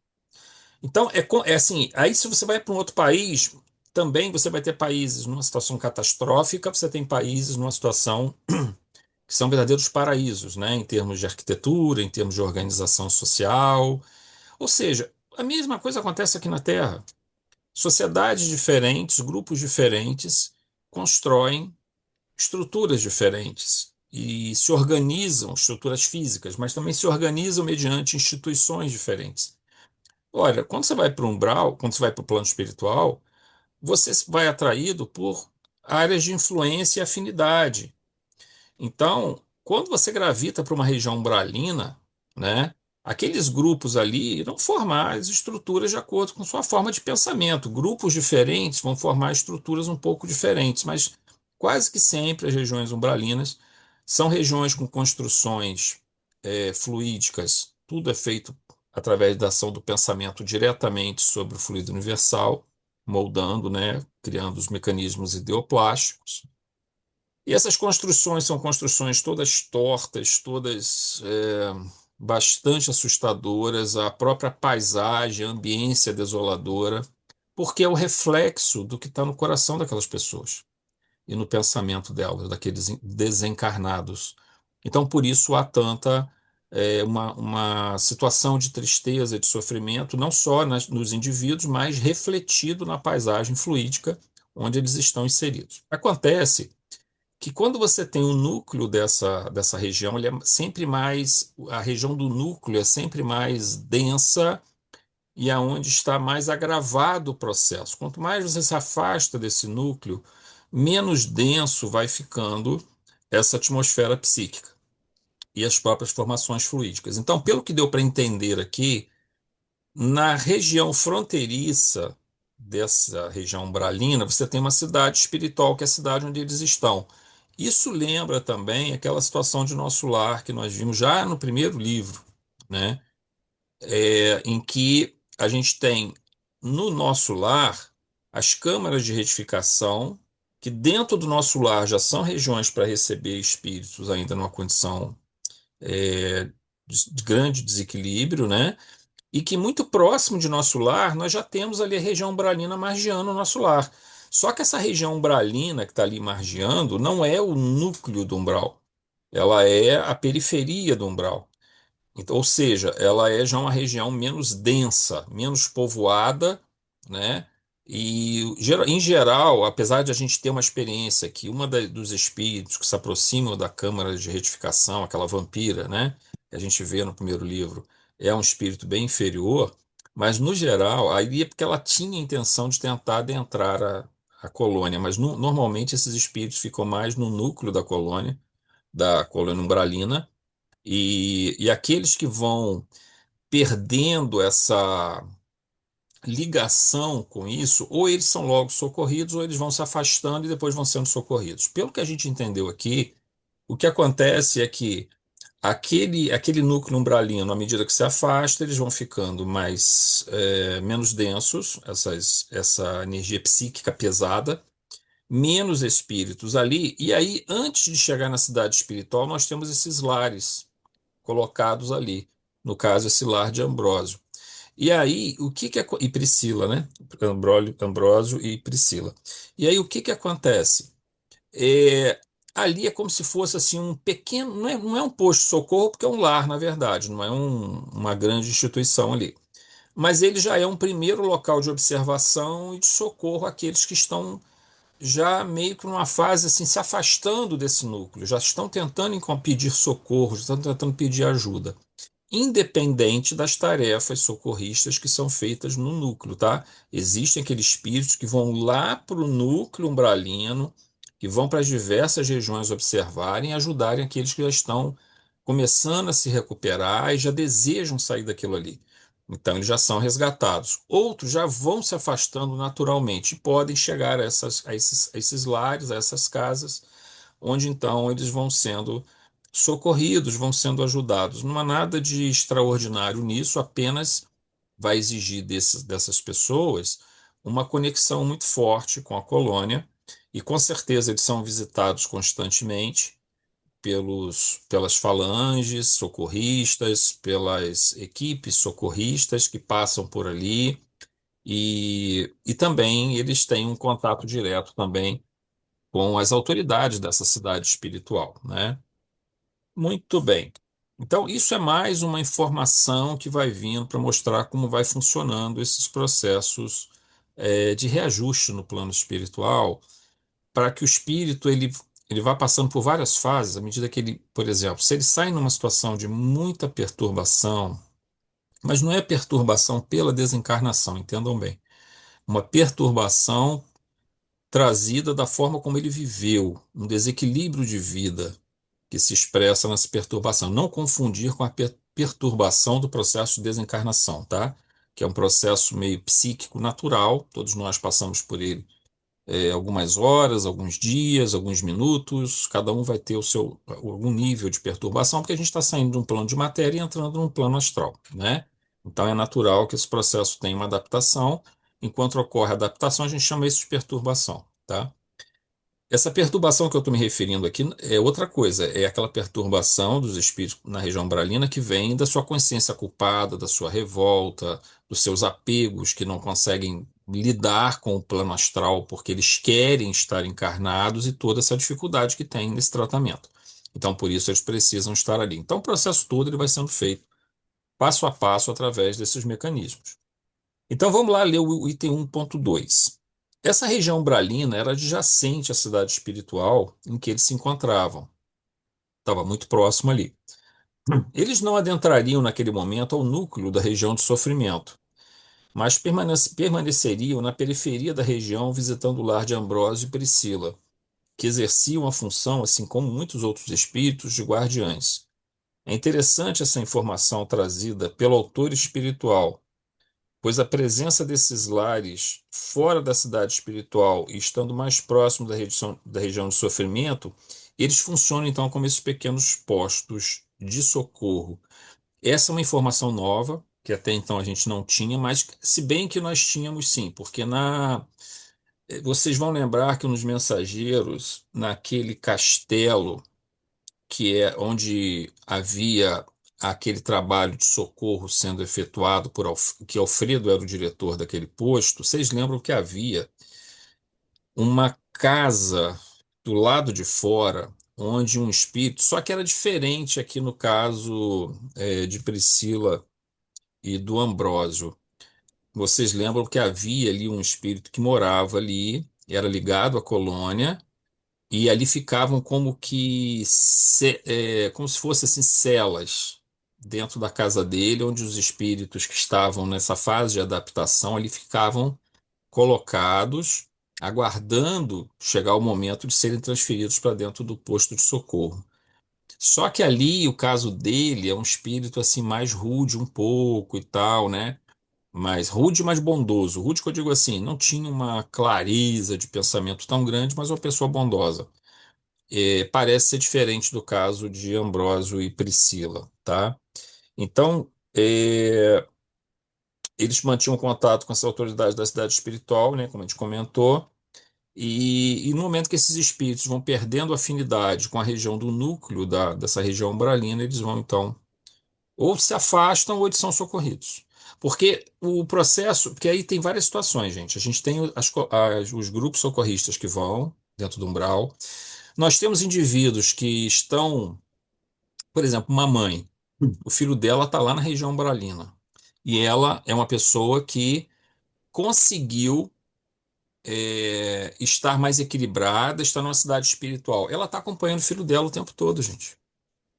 Então, é assim, aí se você vai para um outro país, também você vai ter países numa situação catastrófica, você tem países numa situação que são verdadeiros paraísos, né? Em termos de arquitetura, em termos de organização social. Ou seja, a mesma coisa acontece aqui na Terra. Sociedades diferentes, grupos diferentes, constroem estruturas diferentes e se organizam, estruturas físicas, mas também se organizam mediante instituições diferentes. Olha, quando você vai para o umbral, quando você vai para o plano espiritual, você vai atraído por áreas de influência e afinidade. Então, quando você gravita para uma região umbralina, né, aqueles grupos ali irão formar as estruturas de acordo com sua forma de pensamento. Grupos diferentes vão formar estruturas um pouco diferentes, mas quase que sempre as regiões umbralinas são regiões com construções fluídicas. Tudo é feito através da ação do pensamento diretamente sobre o fluido universal, moldando, né, criando os mecanismos ideoplásticos. E essas construções são construções todas tortas, todas bastante assustadoras, a própria paisagem, a ambiência desoladora, porque é o reflexo do que está no coração daquelas pessoas e no pensamento delas, daqueles desencarnados. Então, por isso há tanta uma situação de tristeza, de sofrimento, não só nos indivíduos, mas refletido na paisagem fluídica onde eles estão inseridos. Acontece que quando você tem o núcleo dessa região, ele é sempre mais, a região do núcleo é sempre mais densa e é onde está mais agravado o processo. Quanto mais você se afasta desse núcleo, menos denso vai ficando essa atmosfera psíquica e as próprias formações fluídicas. Então, pelo que deu para entender aqui, na região fronteiriça dessa região umbralina, você tem uma cidade espiritual, que é a cidade onde eles estão. Isso lembra também aquela situação de Nosso Lar que nós vimos já no primeiro livro, né? Em que a gente tem no nosso lar as câmaras de retificação, que dentro do nosso lar já são regiões para receber espíritos ainda numa condição de grande desequilíbrio, né? E que muito próximo de nosso lar, nós já temos ali a região umbralina margeando o nosso lar. Só que essa região umbralina que está ali margeando não é o núcleo do umbral, ela é a periferia do umbral. Então, ou seja, ela é já uma região menos densa, menos povoada, né? E, em geral, apesar de a gente ter uma experiência que dos espíritos que se aproximam da câmara de retificação, aquela vampira, né? Que a gente vê no primeiro livro, é um espírito bem inferior, mas, no geral, aí é porque ela tinha a intenção de tentar adentrar a colônia, mas normalmente esses espíritos ficam mais no núcleo da colônia umbralina, e aqueles que vão perdendo essa ligação com isso, ou eles são logo socorridos, ou eles vão se afastando e depois vão sendo socorridos. Pelo que a gente entendeu aqui, o que acontece é que aquele núcleo umbralino, à medida que se afasta, eles vão ficando menos densos, essa energia psíquica pesada, menos espíritos ali. E aí, antes de chegar na cidade espiritual, nós temos esses lares colocados ali. No caso, esse lar de Ambrósio. E aí, e Priscila, né? Ambrósio e Priscila. E aí, o que que acontece? É, ali é como se fosse assim um pequeno, não é um posto de socorro, porque é um lar, na verdade, não é uma grande instituição ali. Mas ele já é um primeiro local de observação e de socorro àqueles que estão já meio que numa fase assim, se afastando desse núcleo, já estão tentando pedir socorro, já estão tentando pedir ajuda, independente das tarefas socorristas que são feitas no núcleo, tá? Existem aqueles espíritos que vão lá para o núcleo umbralino, que vão para as diversas regiões observarem e ajudarem aqueles que já estão começando a se recuperar e já desejam sair daquilo ali. Então, eles já são resgatados. Outros já vão se afastando naturalmente e podem chegar a esses lares, a essas casas, onde então eles vão sendo socorridos, vão sendo ajudados. Não há nada de extraordinário nisso, apenas vai exigir dessas pessoas uma conexão muito forte com a colônia, e com certeza eles são visitados constantemente pelas falanges socorristas, pelas equipes socorristas que passam por ali, e também eles têm um contato direto também com as autoridades dessa cidade espiritual, né? Muito bem. Então, isso é mais uma informação que vai vindo para mostrar como vai funcionando esses processos de reajuste no plano espiritual, para que o espírito ele vá passando por várias fases, à medida que ele, por exemplo, se ele sai numa situação de muita perturbação, mas não é perturbação pela desencarnação, entendam bem, uma perturbação trazida da forma como ele viveu, um desequilíbrio de vida que se expressa nessa perturbação. Não confundir com a perturbação do processo de desencarnação, tá? Que é um processo meio psíquico natural, todos nós passamos por ele algumas horas, alguns dias, alguns minutos, cada um vai ter algum nível de perturbação, porque a gente está saindo de um plano de matéria e entrando num plano astral, né? Então é natural que esse processo tenha uma adaptação. Enquanto ocorre a adaptação, a gente chama isso de perturbação, tá? Essa perturbação que eu estou me referindo aqui é outra coisa, é aquela perturbação dos espíritos na região umbralina que vem da sua consciência culpada, da sua revolta, dos seus apegos que não conseguem lidar com o plano astral porque eles querem estar encarnados e toda essa dificuldade que tem nesse tratamento. Então, por isso, eles precisam estar ali. Então, o processo todo ele vai sendo feito passo a passo através desses mecanismos. Então vamos lá ler o item 1.2. Essa região umbralina era adjacente à cidade espiritual em que eles se encontravam. Estava muito próximo ali. Eles não adentrariam naquele momento ao núcleo da região de sofrimento, mas permaneceriam na periferia da região visitando o lar de Ambrósio e Priscila, que exerciam a função, assim como muitos outros espíritos, de guardiães. É interessante essa informação trazida pelo autor espiritual, pois a presença desses lares fora da cidade espiritual e estando mais próximo da região de sofrimento, eles funcionam então como esses pequenos postos de socorro. Essa é uma informação nova, que até então a gente não tinha, mas se bem que nós tínhamos sim, porque vocês vão lembrar que nos Mensageiros, naquele castelo que é onde havia aquele trabalho de socorro sendo efetuado que Alfredo era o diretor daquele posto, vocês lembram que havia uma casa do lado de fora onde um espírito, só que era diferente aqui no caso de Priscila e do Ambrósio. Vocês lembram que havia ali um espírito que morava ali, era ligado à colônia, e ali ficavam como se fossem assim, celas dentro da casa dele, onde os espíritos que estavam nessa fase de adaptação ali ficavam colocados, aguardando chegar o momento de serem transferidos para dentro do posto de socorro. Só que ali o caso dele é um espírito assim mais rude um pouco e tal, né? Mais rude, mais bondoso. Rude que eu digo assim, não tinha uma clareza de pensamento tão grande, mas uma pessoa bondosa. Parece ser diferente do caso de Ambrósio e Priscila, tá? Então, eles mantinham contato com essa autoridade da cidade espiritual, né, como a gente comentou, E no momento que esses espíritos vão perdendo afinidade com a região do núcleo dessa região umbralina, eles vão então ou se afastam ou eles são socorridos. Porque o processo, porque aí tem várias situações, gente. A gente tem os grupos socorristas que vão dentro do umbral. Nós temos indivíduos que estão, por exemplo, uma mãe, o filho dela está lá na região umbralina. E ela é uma pessoa que conseguiu estar mais equilibrada, está numa cidade espiritual. Ela está acompanhando o filho dela o tempo todo, gente.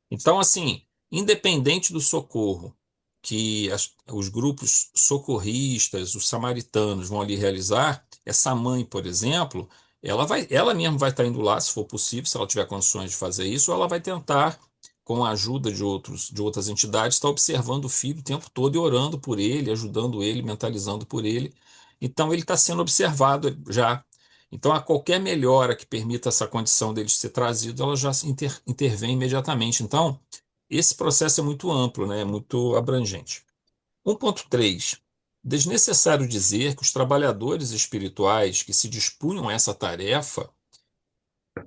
Então, assim, independente do socorro que os grupos socorristas, os samaritanos vão ali realizar, essa mãe, por exemplo, ela mesma vai estar indo lá, se for possível, se ela tiver condições de fazer isso, ou ela vai tentar, com a ajuda de outras entidades, estar observando o filho o tempo todo e orando por ele, ajudando ele, mentalizando por ele. Então, ele está sendo observado já. Então, a qualquer melhora que permita essa condição dele ser trazido, ela já intervém imediatamente. Então, esse processo é muito amplo, né? É muito abrangente. 1.3. Desnecessário dizer que os trabalhadores espirituais que se dispunham a essa tarefa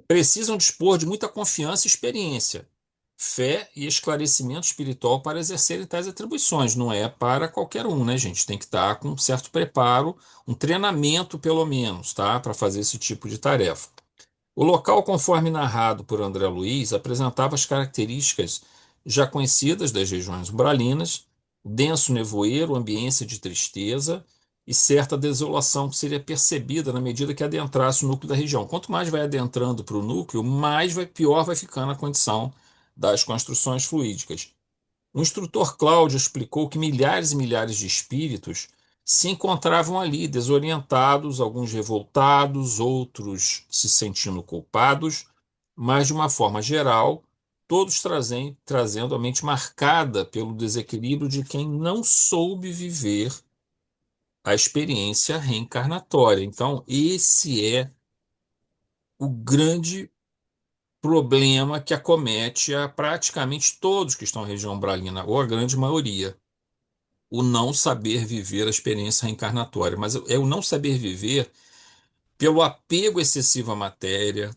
precisam dispor de muita confiança e experiência, fé e esclarecimento espiritual para exercerem tais atribuições. Não é para qualquer um, né, gente? Tem que estar com um certo preparo, um treinamento, pelo menos, tá? Para fazer esse tipo de tarefa. O local, conforme narrado por André Luiz, apresentava as características já conhecidas das regiões umbralinas: denso nevoeiro, ambiência de tristeza e certa desolação que seria percebida na medida que adentrasse o núcleo da região. Quanto mais vai adentrando para o núcleo, pior vai ficando a condição das construções fluídicas. O instrutor Cláudio explicou que milhares e milhares de espíritos se encontravam ali, desorientados, alguns revoltados, outros se sentindo culpados, mas de uma forma geral, todos trazendo a mente marcada pelo desequilíbrio de quem não soube viver a experiência reencarnatória. Então, esse é o grande problema que acomete a praticamente todos que estão na região umbralina, ou a grande maioria. O não saber viver a experiência reencarnatória, mas é o não saber viver pelo apego excessivo à matéria,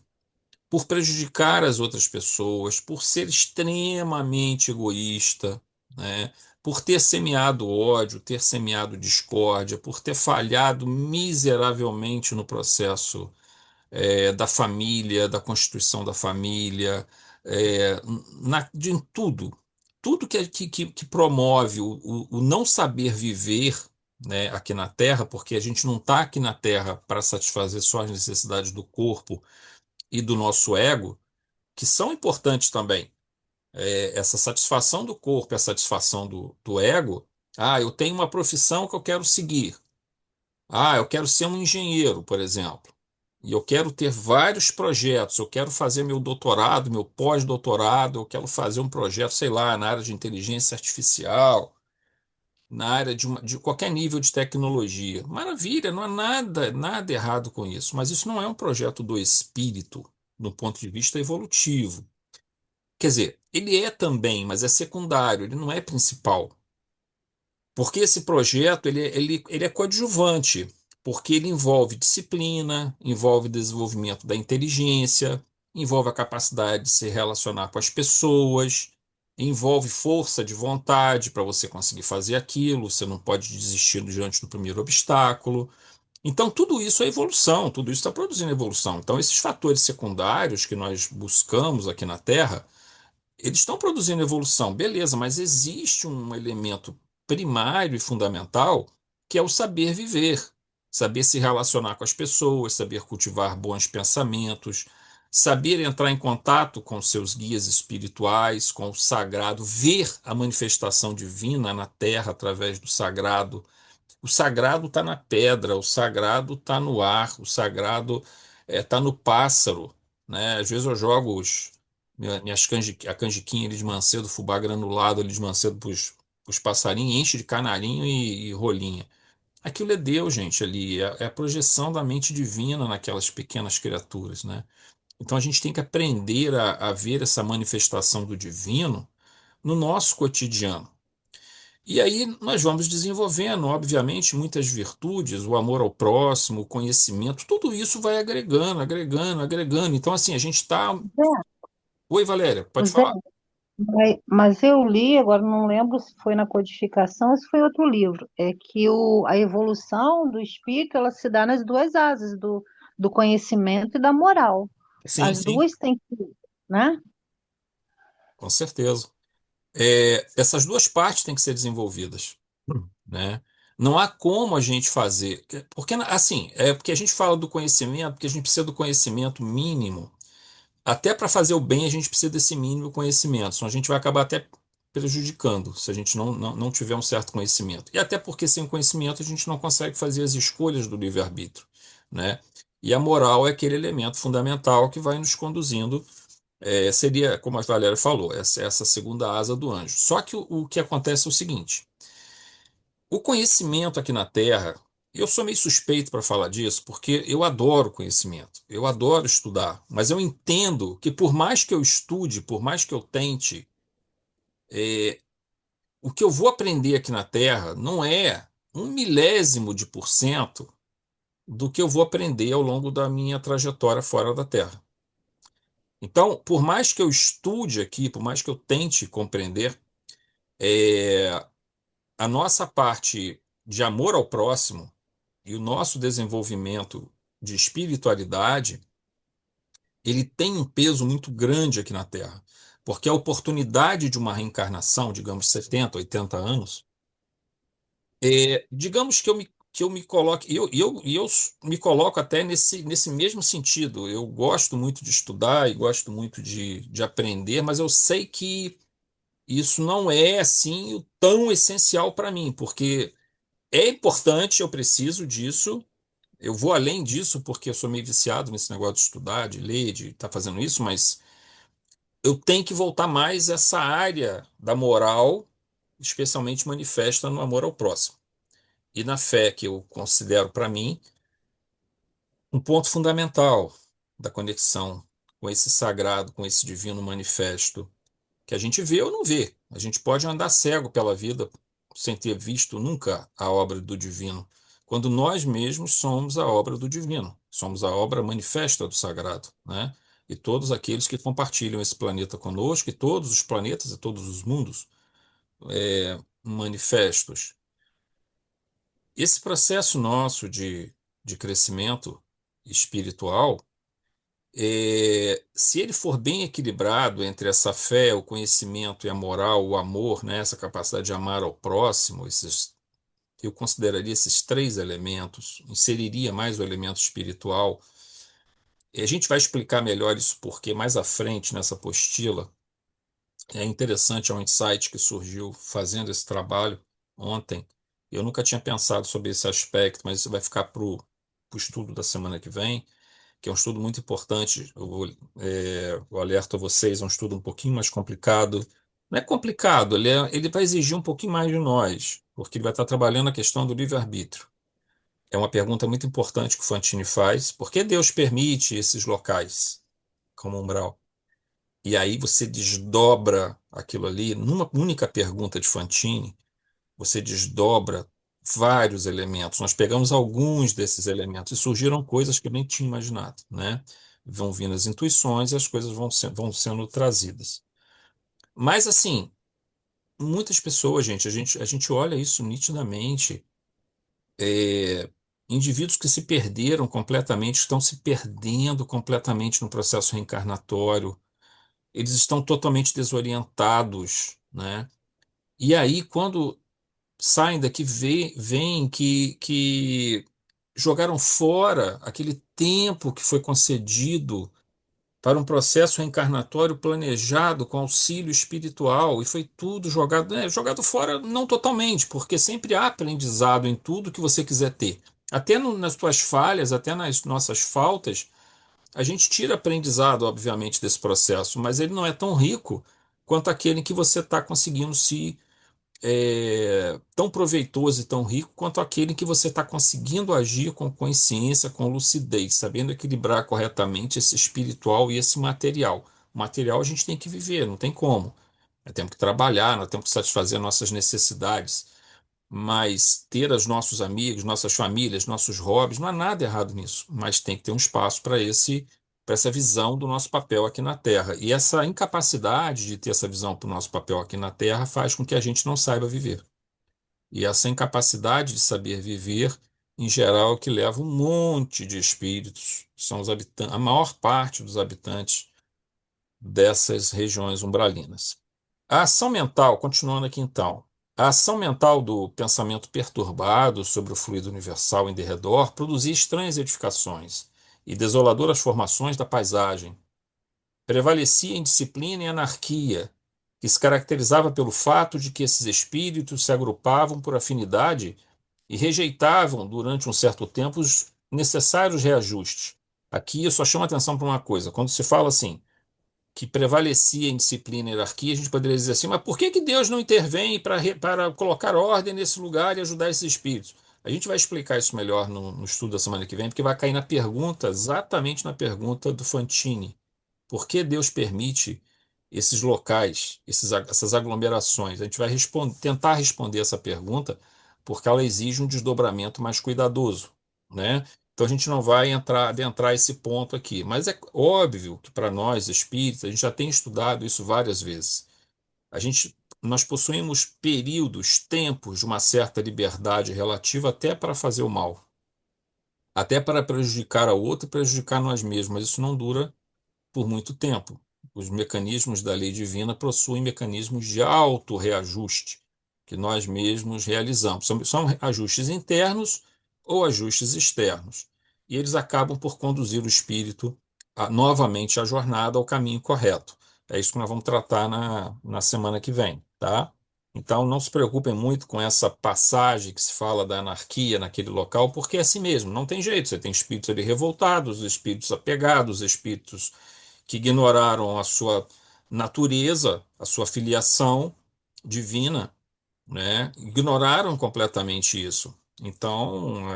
por prejudicar as outras pessoas, por ser extremamente egoísta, né? Por ter semeado ódio, ter semeado discórdia, por ter falhado miseravelmente no processo da família, da constituição da família, em tudo. Tudo que promove o não saber viver, né, aqui na Terra, porque a gente não está aqui na Terra para satisfazer só as necessidades do corpo e do nosso ego, que são importantes também. Essa satisfação do corpo, a satisfação do ego. Ah, eu tenho uma profissão que eu quero seguir. Ah, eu quero ser um engenheiro, por exemplo. E eu quero ter vários projetos. Eu quero fazer meu doutorado, meu pós-doutorado. Eu quero fazer um projeto, sei lá, na área de inteligência artificial, na área de qualquer nível de tecnologia. Maravilha, não há nada errado com isso. Mas isso não é um projeto do espírito, do ponto de vista evolutivo. Quer dizer, ele é também, mas é secundário, ele não é principal. Porque esse projeto ele é coadjuvante, porque ele envolve disciplina, envolve desenvolvimento da inteligência, envolve a capacidade de se relacionar com as pessoas, envolve força de vontade para você conseguir fazer aquilo, você não pode desistir diante do primeiro obstáculo. Então, tudo isso é evolução, tudo isso está produzindo evolução. Então, esses fatores secundários que nós buscamos aqui na Terra eles estão produzindo evolução, beleza, mas existe um elemento primário e fundamental que é o saber viver, saber se relacionar com as pessoas, saber cultivar bons pensamentos, saber entrar em contato com seus guias espirituais, com o sagrado, ver a manifestação divina na Terra através do sagrado. O sagrado está na pedra, o sagrado está no ar, o sagrado está no pássaro, né? Às vezes eu jogo a canjiquinha ali de Macedo, fubá granulado ali de Macedo para os passarinhos, enche de canarinho e rolinha. Aquilo é Deus, gente, ali, é a projeção da mente divina naquelas pequenas criaturas, né? Então a gente tem que aprender a ver essa manifestação do divino no nosso cotidiano. E aí nós vamos desenvolvendo, obviamente, muitas virtudes, o amor ao próximo, o conhecimento, tudo isso vai agregando, agregando, agregando. Então, assim, a gente está. Oi, Valéria, pode Zé, falar. mas eu li, agora não lembro se foi na codificação ou se foi outro livro, é que a evolução do espírito ela se dá nas duas asas, do conhecimento e da moral. Sim, As sim, duas têm que, né? com certeza. Essas duas partes têm que ser desenvolvidas, né? Não há como a gente fazer, porque assim, é porque a gente fala do conhecimento, porque a gente precisa do conhecimento mínimo. Até para fazer o bem, a gente precisa desse mínimo conhecimento, senão a gente vai acabar até prejudicando se a gente não tiver um certo conhecimento. E até porque sem o conhecimento a gente não consegue fazer as escolhas do livre-arbítrio, né? E a moral é aquele elemento fundamental que vai nos conduzindo, seria, como a Valéria falou, essa segunda asa do anjo. Só que o que acontece é o seguinte: o conhecimento aqui na Terra, eu sou meio suspeito para falar disso, porque eu adoro conhecimento, eu adoro estudar, mas eu entendo que por mais que eu estude, por mais que eu tente, o que eu vou aprender aqui na Terra não é 1 milésimo de % do que eu vou aprender ao longo da minha trajetória fora da Terra. Então, por mais que eu estude aqui, por mais que eu tente compreender, é, a nossa parte de amor ao próximo e o nosso desenvolvimento de espiritualidade, ele tem um peso muito grande aqui na Terra, porque a oportunidade de uma reencarnação, digamos 70, 80 anos, digamos que eu me coloque, e eu me coloco até nesse mesmo sentido. Eu gosto muito de estudar e gosto muito de aprender, mas eu sei que isso não é assim o tão essencial para mim, porque é importante, eu preciso disso. Eu vou além disso porque eu sou meio viciado nesse negócio de estudar, de ler, de estar fazendo isso, mas eu tenho que voltar mais essa área da moral, especialmente manifesta no amor ao próximo. E na fé, que eu considero para mim um ponto fundamental da conexão com esse sagrado, com esse divino manifesto, que a gente vê ou não vê. A gente pode andar cego pela vida sem ter visto nunca a obra do divino, quando nós mesmos somos a obra do divino, somos a obra manifesta do sagrado, né? E todos aqueles que compartilham esse planeta conosco, e todos os planetas e todos os mundos manifestos. Esse processo nosso de crescimento espiritual, se ele for bem equilibrado entre essa fé, o conhecimento e a moral, o amor, né, essa capacidade de amar ao próximo, eu consideraria esses três elementos, inseriria mais o elemento espiritual. E a gente vai explicar melhor isso porque mais à frente nessa apostila é interessante, é um insight que surgiu fazendo esse trabalho ontem. Eu nunca tinha pensado sobre esse aspecto, mas isso vai ficar para o estudo da semana que vem, que é um estudo muito importante. Eu alerto a vocês, é um estudo um pouquinho mais complicado. Não é complicado, ele vai exigir um pouquinho mais de nós, porque ele vai estar trabalhando a questão do livre-arbítrio. É uma pergunta muito importante que o Fantini faz. Por que Deus permite esses locais como umbral? E aí você desdobra aquilo ali, numa única pergunta de Fantini, você desdobra vários elementos. Nós pegamos alguns desses elementos e surgiram coisas que eu nem tinha imaginado, né? Vão vindo as intuições e as coisas vão sendo trazidas. Mas, assim, muitas pessoas, gente, a gente olha isso nitidamente. Indivíduos que se perderam completamente, estão se perdendo completamente no processo reencarnatório. Eles estão totalmente desorientados, né? E aí, quando saem daqui, veem que jogaram fora aquele tempo que foi concedido para um processo reencarnatório planejado com auxílio espiritual, e foi tudo jogado, jogado fora, não totalmente, porque sempre há aprendizado em tudo que você quiser ter. Até nas tuas falhas, até nas nossas faltas, a gente tira aprendizado, obviamente, desse processo, mas ele não é tão rico quanto aquele em que você está conseguindo se tão proveitoso e tão rico quanto aquele em que você está conseguindo agir com consciência, com lucidez, sabendo equilibrar corretamente esse espiritual e esse material. O material a gente tem que viver, não tem como. Nós temos que trabalhar, nós temos que satisfazer nossas necessidades, mas ter os nossos amigos, nossas famílias, nossos hobbies, não há nada errado nisso, mas tem que ter um espaço para essa visão do nosso papel aqui na Terra. E essa incapacidade de ter essa visão para o nosso papel aqui na Terra faz com que a gente não saiba viver. E essa incapacidade de saber viver, em geral, é o que leva um monte de espíritos, são os habitantes, a maior parte dos habitantes dessas regiões umbralinas. A ação mental, continuando aqui então, a ação mental do pensamento perturbado sobre o fluido universal em derredor produzia estranhas edificações e desoladoras formações da paisagem. Prevalecia indisciplina e anarquia, que se caracterizava pelo fato de que esses espíritos se agrupavam por afinidade e rejeitavam, durante um certo tempo, os necessários reajustes. Aqui eu só chamo a atenção para uma coisa: quando se fala assim, que prevalecia em disciplina e hierarquia, a gente poderia dizer assim, mas por que que Deus não intervém para colocar ordem nesse lugar e ajudar esses espíritos? A gente vai explicar isso melhor no estudo da semana que vem, porque vai cair na pergunta, exatamente na pergunta do Fantini. Por que Deus permite esses locais, essas aglomerações? A gente vai tentar responder essa pergunta porque ela exige um desdobramento mais cuidadoso, né? Então a gente não vai adentrar esse ponto aqui, mas é óbvio que para nós espíritas, a gente já tem estudado isso várias vezes. Nós possuímos períodos, tempos de uma certa liberdade relativa até para fazer o mal, até para prejudicar a outro e prejudicar nós mesmos, mas isso não dura por muito tempo. Os mecanismos da lei divina possuem mecanismos de autorreajuste que nós mesmos realizamos. São ajustes internos ou ajustes externos. E eles acabam por conduzir o espírito novamente à jornada, ao caminho correto. É isso que nós vamos tratar na semana que vem, tá? Então não se preocupem muito com essa passagem que se fala da anarquia naquele local, porque é assim mesmo, não tem jeito. Você tem espíritos ali revoltados, espíritos apegados, espíritos que ignoraram a sua natureza, a sua filiação divina, né? Ignoraram completamente isso. Então,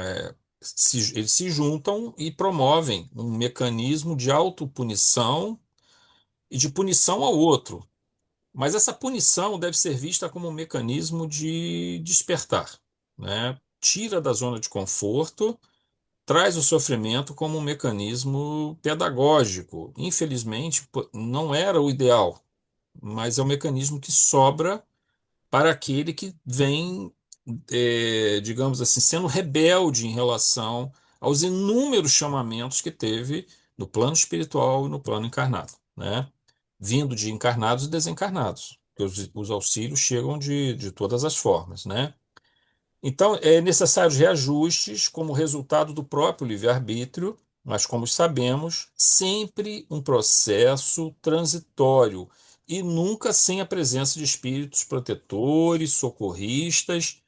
eles se juntam e promovem um mecanismo de autopunição e de punição ao outro. Mas essa punição deve ser vista como um mecanismo de despertar, né? Tira da zona de conforto, traz o sofrimento como um mecanismo pedagógico. Infelizmente, não era o ideal, mas é o mecanismo que sobra para aquele que vem, digamos assim, sendo rebelde em relação aos inúmeros chamamentos que teve no plano espiritual e no plano encarnado, né? Vindo de encarnados e desencarnados, porque os auxílios chegam de todas as formas, né? Então, é necessários reajustes como resultado do próprio livre-arbítrio, mas, como sabemos, sempre um processo transitório e nunca sem a presença de espíritos protetores, socorristas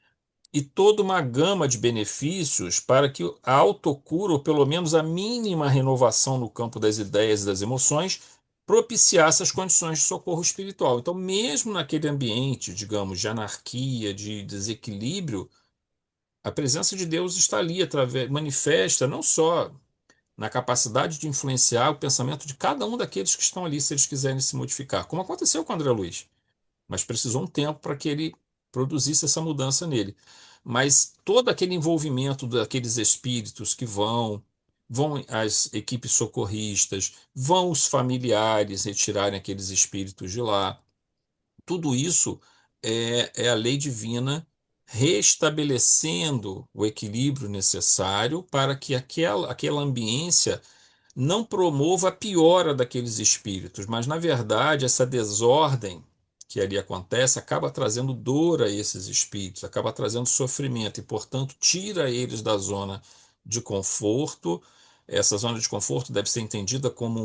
e toda uma gama de benefícios para que a autocura, ou pelo menos a mínima renovação no campo das ideias e das emoções, propiciasse as condições de socorro espiritual. Então, mesmo naquele ambiente, digamos, de anarquia, de desequilíbrio, a presença de Deus está ali, manifesta não só na capacidade de influenciar o pensamento de cada um daqueles que estão ali, se eles quiserem se modificar, como aconteceu com André Luiz, mas precisou um tempo para que ele produzisse essa mudança nele. Mas todo aquele envolvimento daqueles espíritos que vão as equipes socorristas, vão os familiares retirarem aqueles espíritos de lá, tudo isso é a lei divina restabelecendo o equilíbrio necessário para que aquela ambiência não promova a piora daqueles espíritos, mas, na verdade, essa desordem que ali acontece acaba trazendo dor a esses espíritos, acaba trazendo sofrimento e, portanto, tira eles da zona de conforto. Essa zona de conforto deve ser entendida como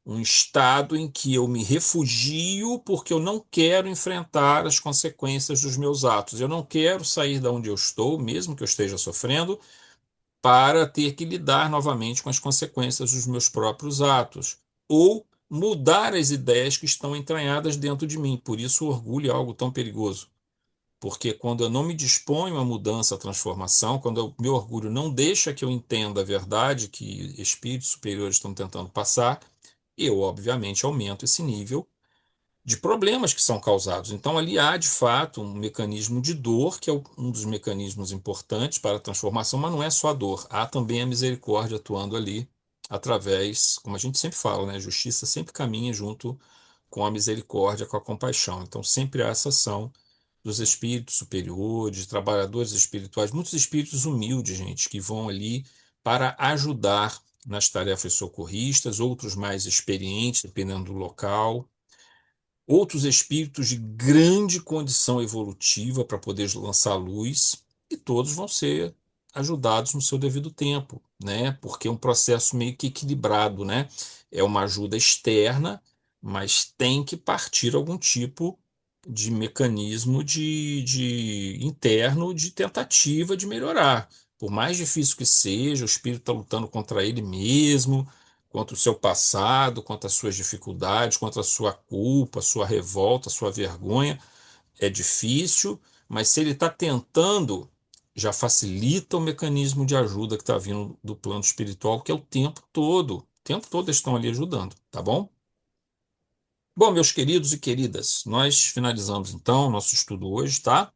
um estado em que eu me refugio porque eu não quero enfrentar as consequências dos meus atos. Eu não quero sair da onde eu estou, mesmo que eu esteja sofrendo, para ter que lidar novamente com as consequências dos meus próprios atos, ou mudar as ideias que estão entranhadas dentro de mim. Por isso, o orgulho é algo tão perigoso. Porque quando eu não me disponho à mudança, à transformação, quando o meu orgulho não deixa que eu entenda a verdade que espíritos superiores estão tentando passar, eu, obviamente, aumento esse nível de problemas que são causados. Então, ali há, de fato, um mecanismo de dor, que é um dos mecanismos importantes para a transformação, mas não é só a dor. Há também a misericórdia atuando ali, através, como a gente sempre fala, né? A justiça sempre caminha junto com a misericórdia, com a compaixão. Então, sempre há essa ação dos espíritos superiores, de trabalhadores espirituais, muitos espíritos humildes, gente, que vão ali para ajudar nas tarefas socorristas, outros mais experientes, dependendo do local, outros espíritos de grande condição evolutiva para poder lançar luz, e todos vão ser ajudados no seu devido tempo, né? Porque é um processo meio que equilibrado, né? É uma ajuda externa, mas tem que partir algum tipo de mecanismo de interno de tentativa de melhorar. Por mais difícil que seja, o espírito está lutando contra ele mesmo, contra o seu passado, contra as suas dificuldades, contra a sua culpa, a sua revolta, a sua vergonha. É difícil, mas se ele está tentando, já facilita o mecanismo de ajuda que está vindo do plano espiritual, que é o tempo todo. O tempo todo eles estão ali ajudando, tá bom? Bom, meus queridos e queridas, nós finalizamos então o nosso estudo hoje, tá?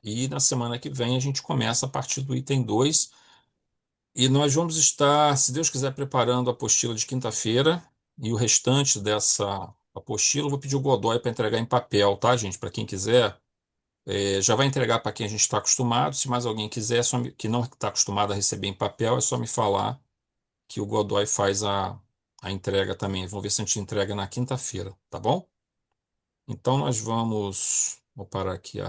E na semana que vem a gente começa a partir do item 2. E nós vamos estar, se Deus quiser, preparando a apostila de quinta-feira e o restante dessa apostila eu vou pedir o Godoy para entregar em papel, tá, gente? Para quem quiser, já vai entregar para quem a gente está acostumado. Se mais alguém quiser, que não está acostumado a receber em papel, é só me falar que o Godoy faz a entrega também. Vamos ver se a gente entrega na quinta-feira, tá bom? Então nós vamos. Vou parar aqui